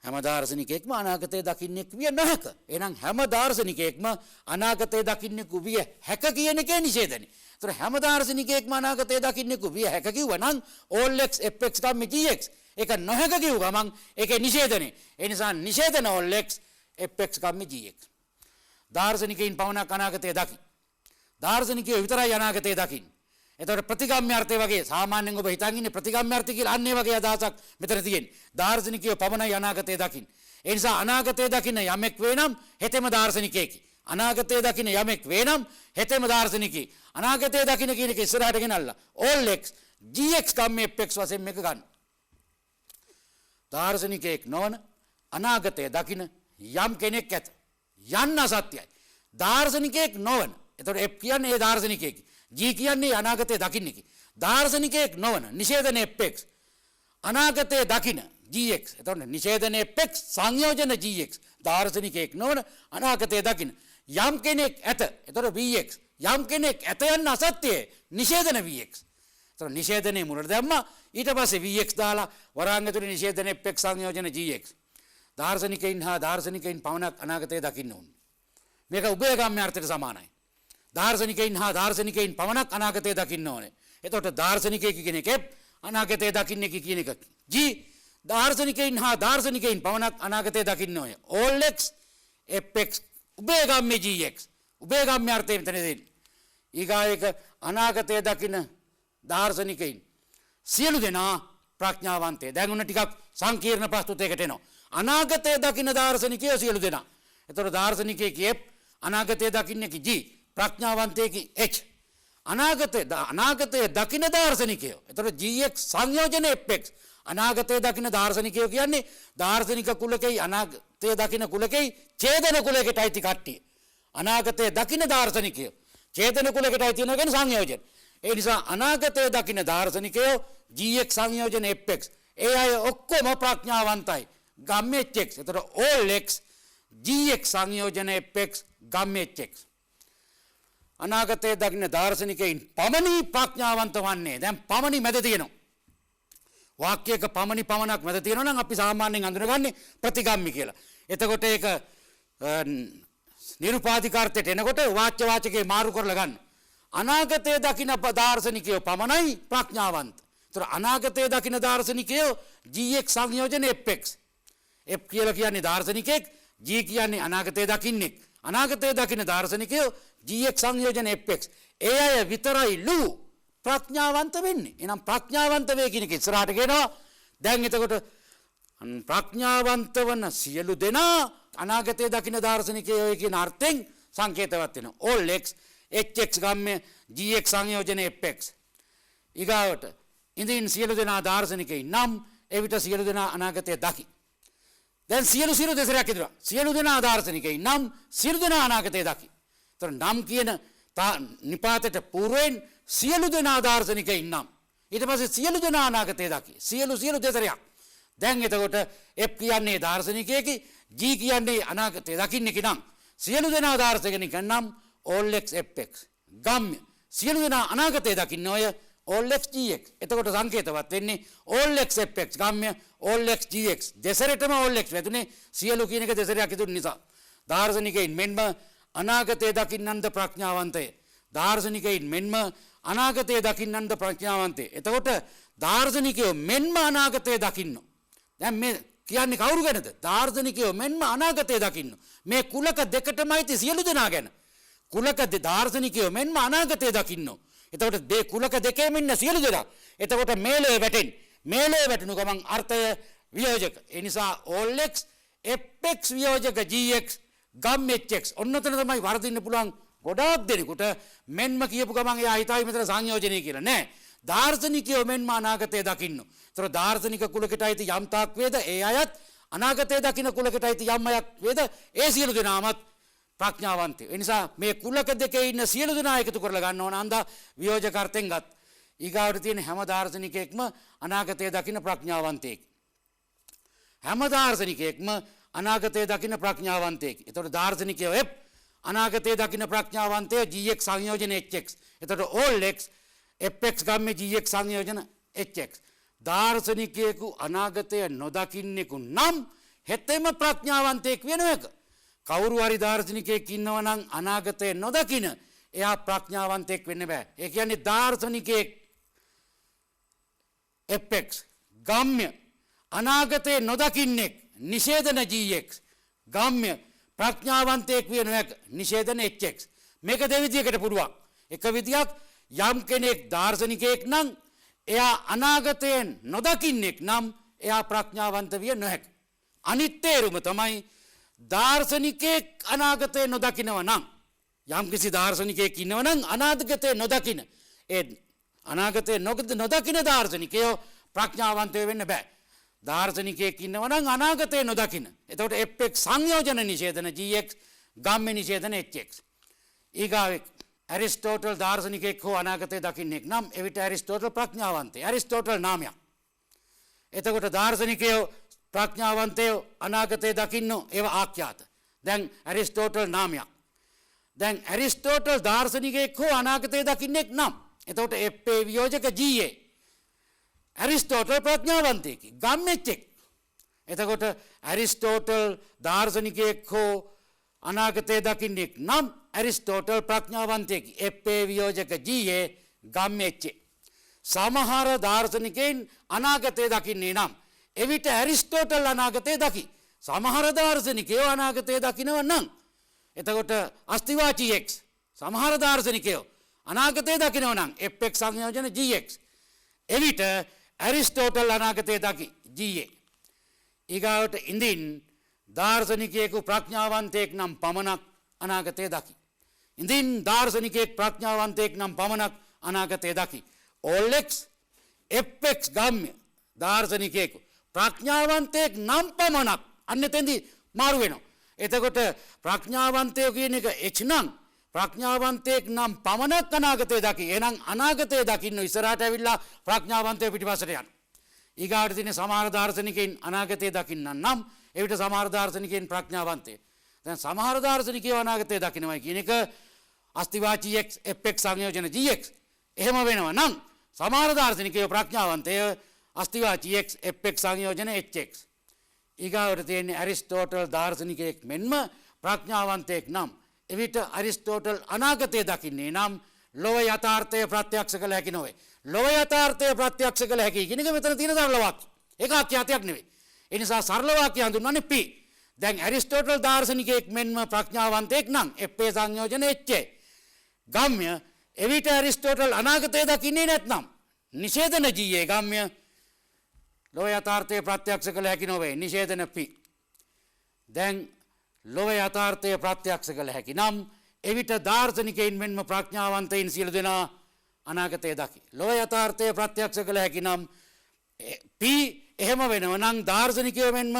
හැම දාර්ශනිකයෙක්ම අනාගතය දකින්නෙක් විය නොහැක. එහෙනම් හැම දාර්ශනිකයෙක්ම අනාගතය දකින්නෙකු විය හැක කියන එකේ නිෂේධනයි. ඒතර හැම දාර්ශනිකයෙක්ම අනාගතය දකින්නෙකු විය හැක කිව්වනම් all x fx ගම්මේ gx. ඒක නොහැක කිව්ව ගමන් ඒකේ නිෂේධනයි. ඒ නිසා නිෂේධන all x fx ගම්මේ gx. දාර්ශනිකයින් පවණක් අනාගතය දකි. දාර්ශනිකයෝ විතරයි අනාගතය දකින්නේ. එතකොට ප්‍රතිගාම්‍ය අර්ථය වගේ සාමාන්‍යයෙන් ඔබ හිතන් ඉන්නේ ප්‍රතිගාම්‍ය අර්ථය කියලා අන්නේ වගේ අදහසක් මෙතන තියෙන්නේ. දාර්ශනිකයෝ පමණයි අනාගතය දකින්නේ. ඒ නිසා අනාගතය දකින්න යමෙක් වේ නම් හෙතෙම දාර්ශනිකයෙකි. අනාගතය දකින්න යමෙක් වේ නම් හෙතෙම දාර්ශනිකයෙකි. අනාගතය දකින්න කියන එක ඉස්සරහට ගෙනල්ලා all x gx ගම්මේ fx වශයෙන් මේක ගන්න. දාර්ශනිකයෙක් නොවන අනාගතය දකින්න යම් කෙනෙක් ඇත. යන්න අසත්‍යයි. දාර්ශනිකයෙක් නොවන. එතකොට f කියන්නේ ඒ දාර්ශනිකයෙකි. g කියන්නේ අනාගතය දකින්නකි. දාර්ශනිකයෙක් නොවන නිෂේධන fx අනාගතය දකින්න gx. එතකොට නිෂේධන fx සංයෝජන gx. දාර්ශනිකයෙක් නොවන අනාගතය දකින්න යම් කෙනෙක් ඇත. එතකොට vx. යම් කෙනෙක් ඇත යන්න අසත්‍යය නිෂේධන vx. එතකොට නිෂේධනේ මුලට දැම්මා. ඊට පස්සේ vx දාලා වරාංග තුනේ නිෂේධන fx සංයෝජන gx. දාර්ශනිකයින් හා දාර්ශනිකයින් පවණක් අනාගතය දකින්න ඕනේ. මේක උභයගාම්‍ය අර්ථයට සමානයි. දාර්ශනිකයින් හා දාර්ශනිකයින් පමණක් අනාගතය දකින්න ඕනේ. එතකොට දාර්ශනිකයෙක් කියන එක අනාගතය දකින්නේ කියන එක. G දාර්ශනිකයින් හා දාර්ශනිකයින් පමණක් අනාගතය දකින්න ඕනේ. all x fx උභයගාම්‍ය gx. උභයගාම්‍ය අර්ථය මෙතන දෙන්නේ. ඊගායක අනාගතය දකින්න දාර්ශනිකයින් සියලු දෙනා ප්‍රඥාවන්තය. දැන් උන ටිකක් සංකීර්ණ ප්‍රස්තුතයකට එනවා. අනාගතය දකින්න දාර්ශනිකයෝ සියලු දෙනා. එතකොට දාර්ශනිකයෙක් f අනාගතය දකින්නේ g ප්‍රඥාවන්තයෙකි h. අනාගතය දකින්න දාර්ශනිකයෝ. එතකොට gx සංයෝජන fx. අනාගතය දකින්න දාර්ශනිකයෝ කියන්නේ දාර්ශනික කුලකේ අනාගතය දකින්න කුලකේ ඡේදන කුලයකට අයිති කට්ටිය. අනාගතය දකින්න දාර්ශනිකයෝ ඡේදන කුලයකට අයිති වෙනවා කියන්නේ සංයෝජන. ඒ නිසා අනාගතය දකින්න දාර්ශනිකයෝ gx සංයෝජන fx. ඒ අය ඔක්කොම ප්‍රඥාවන්තයි. ගම්මේ h. එතකොට all x gx සංයෝජන fx ගම්මේ h. අනාගතයේ දකින්න දාර්ශනිකයින් පමණි ප්‍රඥාවන්ත වන්නේ. දැන් පමණි මැද තියෙනවා. වාක්‍යයක පමණි පමණක් මැද තියෙනවා නම් අපි සාමාන්‍යයෙන් අඳුනගන්නේ ප්‍රතිගාමි කියලා. එතකොට ඒක නිරුපාධිකාර්ථයට එනකොට වාච්‍ය වාචකේ මාරු කරලා ගන්න. අනාගතයේ දකින්න දාර්ශනිකයෝ පමණයි ප්‍රඥාවන්ත. ඒතර අනාගතයේ දකින්න දාර්ශනිකයෝ gx සංයෝජන fx. f කියලා කියන්නේ දාර්ශනිකෙක්, g කියන්නේ අනාගතයේ දකින්නෙක්. අනාගතයේ දකින්න දාර්ශනිකයෝ gx සංයෝජන fx. ඒ අය විතරයිලු ප්‍රඥාවන්ත වෙන්නේ. එහෙනම් ප්‍රඥාවන්ත වේ කියන එක ඉස්සරහට ගෙනවා. දැන් එතකොට ප්‍රඥාවන්ත වන සියලු දෙනා අනාගතයේ දකින්න දාර්ශනිකයෝ කියන අර්ථයෙන් සංකේතවත් වෙනවා. all x hx ගම්මේ gx සංයෝජන fx. ඊගාවට ඉඳින් සියලු දෙනා දාර්ශනිකයින් නම් එවිට සියලු දෙනා අනාගතය දකි. දැන් සියලු දෙසරයක් ඉදලා සියලු දෙනා දාර්ශනිකයින් නම් සියලු දෙනා අනාගතය දකි. ඒතර නම් කියන නිපාතයට పూర్වෙන් සියලු දෙනා දාර්ශනිකයින් නම් ඊට පස්සේ සියලු දෙනා අනාගතය දකි. සියලු දෙසරයක්. දැන් එතකොට f කියන්නේ දාර්ශනිකයෙකි, g කියන්නේ අනාගතය දකින්නේ නම් සියලු දෙනා දාර්ශනිකයින් නම් all x fx. ගම්ම්‍ය සියලු දෙනා අනාගතය දකින්න ඔය all x gx. එතකොට සංකේතවත් වෙන්නේ all x fx ගම්ම්‍ය all x gx. දෙසරටම all x වැදුනේ සියලු කියන එක දෙසරයක් ඉදුණු නිසා. දාර්ශනිකයින් මෙන්ම අනාගතය දකින්නන්ද ප්‍රඥාවන්තය. දාර්ශනිකයින් මෙන්ම අනාගතය දකින්නන්ද ප්‍රඥාවන්තය. එතකොට දාර්ශනිකයෝ මෙන්ම අනාගතය දකින්න. දැන් මේ කියන්නේ කවුරු ගැනද? දාර්ශනිකයෝ මෙන්ම අනාගතය දකින්න. මේ කුලක දෙකටමයි සියලු දෙනා ගැන. කුලක දාර්ශනිකයෝ මෙන්ම අනාගතය දකින්න. එතකොට මේ කුලක දෙකේම ඉන්න සියලු දෙනා. එතකොට මේලේ වැටෙන්. මේලේ වැටුණු ගමන් අර්ථය වියෝජක. ඒ නිසා all x fx වියෝජක gx ගම් hx ඔන්නතන තමයි වර්ධින්න පුළුවන් ගොඩාක් දෙනෙකුට මෙන්ම කියපු ගමන් එයා හිතාවි මෙතන සංයෝජනය කියලා නෑ. දාර්ශනිකයෝ මෙන්ම අනාගතය දකින්න. ඒතර දාර්ශනික කුලකට අයිති යම් තාක් වේද ඒ අයත් අනාගතය දකින්න කුලකට අයිති යම් අයක් වේද ඒ සියලු දෙනාමත් ප්‍රඥාවන්තයෝ. ඒ නිසා මේ කුලක දෙකේ ඉන්න සියලු දෙනා එකතු කරලා ගන්න ඕන අන්දා වියෝජක අර්ථෙන් ගත්. ඊගාවට තියෙන හැම දාර්ශනිකයෙක්ම අනාගතය දකින්න ප්‍රඥාවන්තයෙක්. හැම දාර්ශනිකයෙක්ම අනාගතය දකින්න ප්‍රඥාවන්තයෙක්. ඒතකොට දාර්ශනිකයෝ F අනාගතය දකින්න ප්‍රඥාවන්තය gx සංයෝජන hx. එතකොට all x fx ගම්මේ gx සංයෝජන hx. දාර්ශනිකයෙකු අනාගතය නොදකින්නෙකු නම් හෙතෙම ප්‍රඥාවන්තයෙක් වෙන එක. කවුරු හරි දාර්ශනිකයෙක් ඉන්නවා නම් අනාගතය නොදකින එයා ප්‍රඥාවන්තයෙක් වෙන්න බෑ. ඒ කියන්නේ දාර්ශනිකයෙක් fx ගම්ම්‍ය අනාගතය නොදකින්නෙක් නිෂේධන gx ගම්ම්‍ය ප්‍රඥාවන්තයෙක් වෙන එක නිෂේධන hx. මේක දෙවිදියකට පුළුවන්. එක විදියක් යම් කෙනෙක් දාර්ශනිකයෙක් නම් එයා අනාගතයෙන් නොදකින්නෙක් නම් එයා ප්‍රඥාවන්ත විය නොහැක. අනිත් තේරුම තමයි දාර්ශනිකයෙක් අනාගතය නොදකිනව නම් යම් කිසි දාර්ශනිකයෙක් ඉන්නව නම් අනාගතය නොදකින ඒ අනාගතය නොදකින දාර්ශනිකයෝ ප්‍රඥාවන්තය වෙන්න බෑ. දාර්ශනිකයෙක් ඉන්නව නම් අනාගතය නොදකින. එතකොට fx සංයෝජන නිෂේධන gx ගම්ම්‍ය නිෂේධන hx. ඊගාවෙක් ඇරිස්ටෝටල් දාර්ශනිකයෙක් හෝ අනාගතය දකින්නෙක් නම් එවිට ඇරිස්ටෝටල් ප්‍රඥාවන්තය. ඇරිස්ටෝටල් නාමයක්. එතකොට දාර්ශනිකයෝ ප්‍රඥාවන්තයෝ අනාගතය දකින්න ඒවා ආඛ්‍යාත. දැන් ඇරිස්ටෝටල් නාමයක්. දැන් ඇරිස්ටෝටල් දාර්ශනිකයෙක් හෝ අනාගතය දකින්නෙක් නම් එතකොට FA වියෝජක GA ඇරිස්ටෝටල් ප්‍රඥාවන්තයෙකි ගම්මෙච්චෙක්. එතකොට ඇරිස්ටෝටල් දාර්ශනිකයෙක් හෝ අනාගතය දකින්නෙක් නම් ඇරිස්ටෝටල් ප්‍රඥාවන්තයෙකි FA වියෝජක GA ගම්මෙච්චේ. සමහර දාර්ශනිකයන් අනාගතය දකින්නේ නම් එවිට ඇරිස්ටෝටල් අනාගතය දකි. සමහර දාර්ශනිකයෝ අනාගතය දකිනව නම් එතකොට අස්තිවාචී x සමහර දාර්ශනිකයෝ අනාගතය දකිනව නම් fx සංයෝජන gx එවිට ඇරිස්ටෝටල් අනාගතය දකි GA. ඊගාවට ඉඳින් දාර්ශනිකයෙකු ප්‍රඥාවන්තයෙක් නම් පමණක් අනාගතය දකි. ඉඳින් දාර්ශනිකයෙක් ප්‍රඥාවන්තයෙක් නම් පමණක් අනාගතය දකි. all x fx ගම්ම්‍ය දාර්ශනිකයෙකු ප්‍රඥාවන්තයෙක් නම් පමණක් අන්න එතෙන්දී මාරු වෙනවා. එතකොට ප්‍රඥාවන්තයෝ කියන එක h නම් ප්‍රඥාවන්තයෙක් නම් පමණක් අනාගතය දකි. එහෙනම් අනාගතය දකින්න ඉස්සරහට ඇවිල්ලා ප්‍රඥාවන්තයෝ පිටිපස්සට යන. ඊගාට තියෙන සමහර දාර්ශනිකයන් අනාගතය දකින්න නම් එවිට සමහර දාර්ශනිකයන් ප්‍රඥාවන්තය. දැන් සමහර දාර්ශනිකයෝ අනාගතය දකින්නයි කියන එක අස්තිවාචී x fx සංයෝජන gx එහෙම වෙනවා නම් සමහර දාර්ශනිකයෝ ප්‍රඥාවන්තය අස්තිවාචී x fx සංයෝජන hx. ඊගාවට තියෙන්නේ ඇරිස්ටෝටල් දාර්ශනිකයෙක් මෙන්ම ප්‍රඥාවන්තයෙක් නම් එවිට ඇරිස්ටෝටල් අනාගතය දකින්නේ නම් ලොව යථාර්ථය ප්‍රත්‍යක්ෂ කළ හැකි නොවේ. ලොව යථාර්ථය ප්‍රත්‍යක්ෂ කළ හැකි කියන එක මෙතන තියෙන සරල වාක්‍ය. ඒක ආඛ්‍යාතයක් නෙවෙයි. ඒ නිසා සරල වාක්‍ය හඳුන්වන්නේ p. දැන් ඇරිස්ටෝටල් දාර්ශනිකයෙක් මෙන්ම ප්‍රඥාවන්තයෙක් නම් fa සංයෝජන ha ගම්ම්‍ය එවිට ඇරිස්ටෝටල් අනාගතය දකින්නේ නැත්නම් නිෂේධන GA ගම්ම්‍ය ලොව යථාර්ථය ප්‍රත්‍යක්ෂ කළ හැකි නොවේ නිෂේධන p. දැන් ලොව යථාර්ථය ප්‍රත්‍යක්ෂ කළ හැකි නම් එවිට දාර්ශනිකයින් මෙන්ම ප්‍රඥාවන්තයින් සියලු දෙනා අනාගතය දකි. ලොව යථාර්ථය ප්‍රත්‍යක්ෂ කළ හැකි නම් p එහෙම වෙනව නම් දාර්ශනිකයෝ මෙන්ම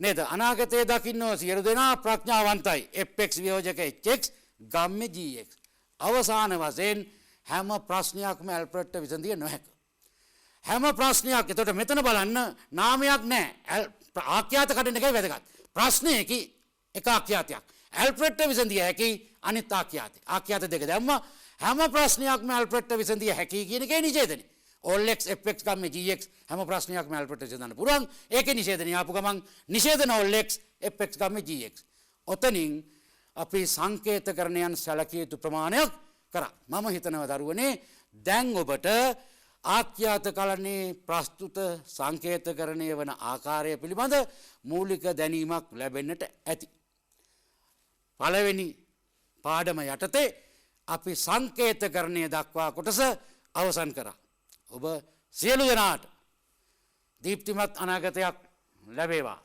නේද අනාගතය දකින්නෝ සියලු දෙනා ප්‍රඥාවන්තයි fx වියෝජක hx ගම්ම්‍ය gx. අවසාන වශයෙන් හැම ප්‍රශ්නයක්ම ඇල්ෆ්‍රඩ්ට විසඳිය නොහැක. හැම ප්‍රශ්නයක් එතකොට මෙතන බලන්න නාමයක් නැහැ. ආඛ්‍යාත කඩන එකයි වැදගත්. ප්‍රශ්නයකි එක ආඛ්‍යාතයක්. ඇල්ෆ්‍රඩ්ට විසඳිය හැකි අනිත් ආඛ්‍යාතය. ආඛ්‍යාත දෙක දැම්ම හැම ප්‍රශ්නයක්ම ඇල්ෆ්‍රඩ්ට විසඳිය හැකි කියන එකේ නිෂේධනේ. all x fx ගම්ම්‍ය gx හැම ප්‍රශ්නයක්ම ඇල්ෆ්‍රඩ්ට විසඳන්න පුළුවන්. ඒකේ නිෂේධනේ ආපු ගමන් නිෂේධන all x fx ගම්ම්‍ය gx. ඔතනින් අපි සංකේතකරණයන් සැලකිය යුතු ප්‍රමාණයක් කරා. මම හිතනවා දරුවනේ දැන් ඔබට ආඛ්‍යාත කලනේ ප්‍රස්තුත සංකේතකරණය වන ආකාරය පිළිබඳ මූලික දැනීමක් ලැබෙන්නට ඇති. පළවෙනි පාඩම යටතේ අපි සංකේතකරණය දක්වා කොටස අවසන් කරා. ඔබ සියලු දෙනාට දීප්තිමත් අනාගතයක් ලැබේවා.